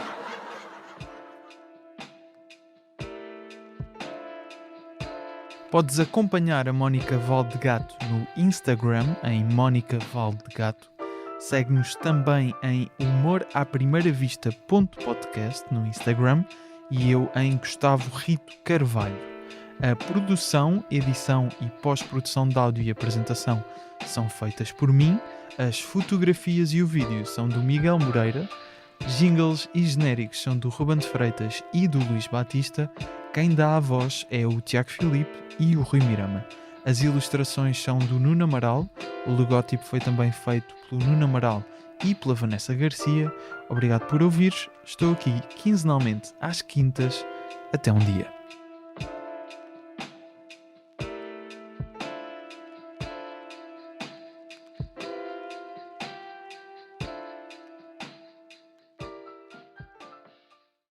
Podes acompanhar a Mónica Valdegato no Instagram, em Mónica Valdegato. Segue-nos também em humoraprimeira-vista.podcast no Instagram e eu em Gustavo Rito Carvalho. A produção, edição e pós-produção de áudio e apresentação são feitas por mim. As fotografias e o vídeo são do Miguel Moreira. Jingles e genéricos são do Ruben de Freitas e do Luís Batista. Quem dá a voz é o Tiago Filipe e o Rui Mirama. As ilustrações são do Nuno Amaral. O logótipo foi também feito pelo Nuno Amaral e pela Vanessa Garcia. Obrigado por ouvires. Estou aqui quinzenalmente às quintas. Até um dia.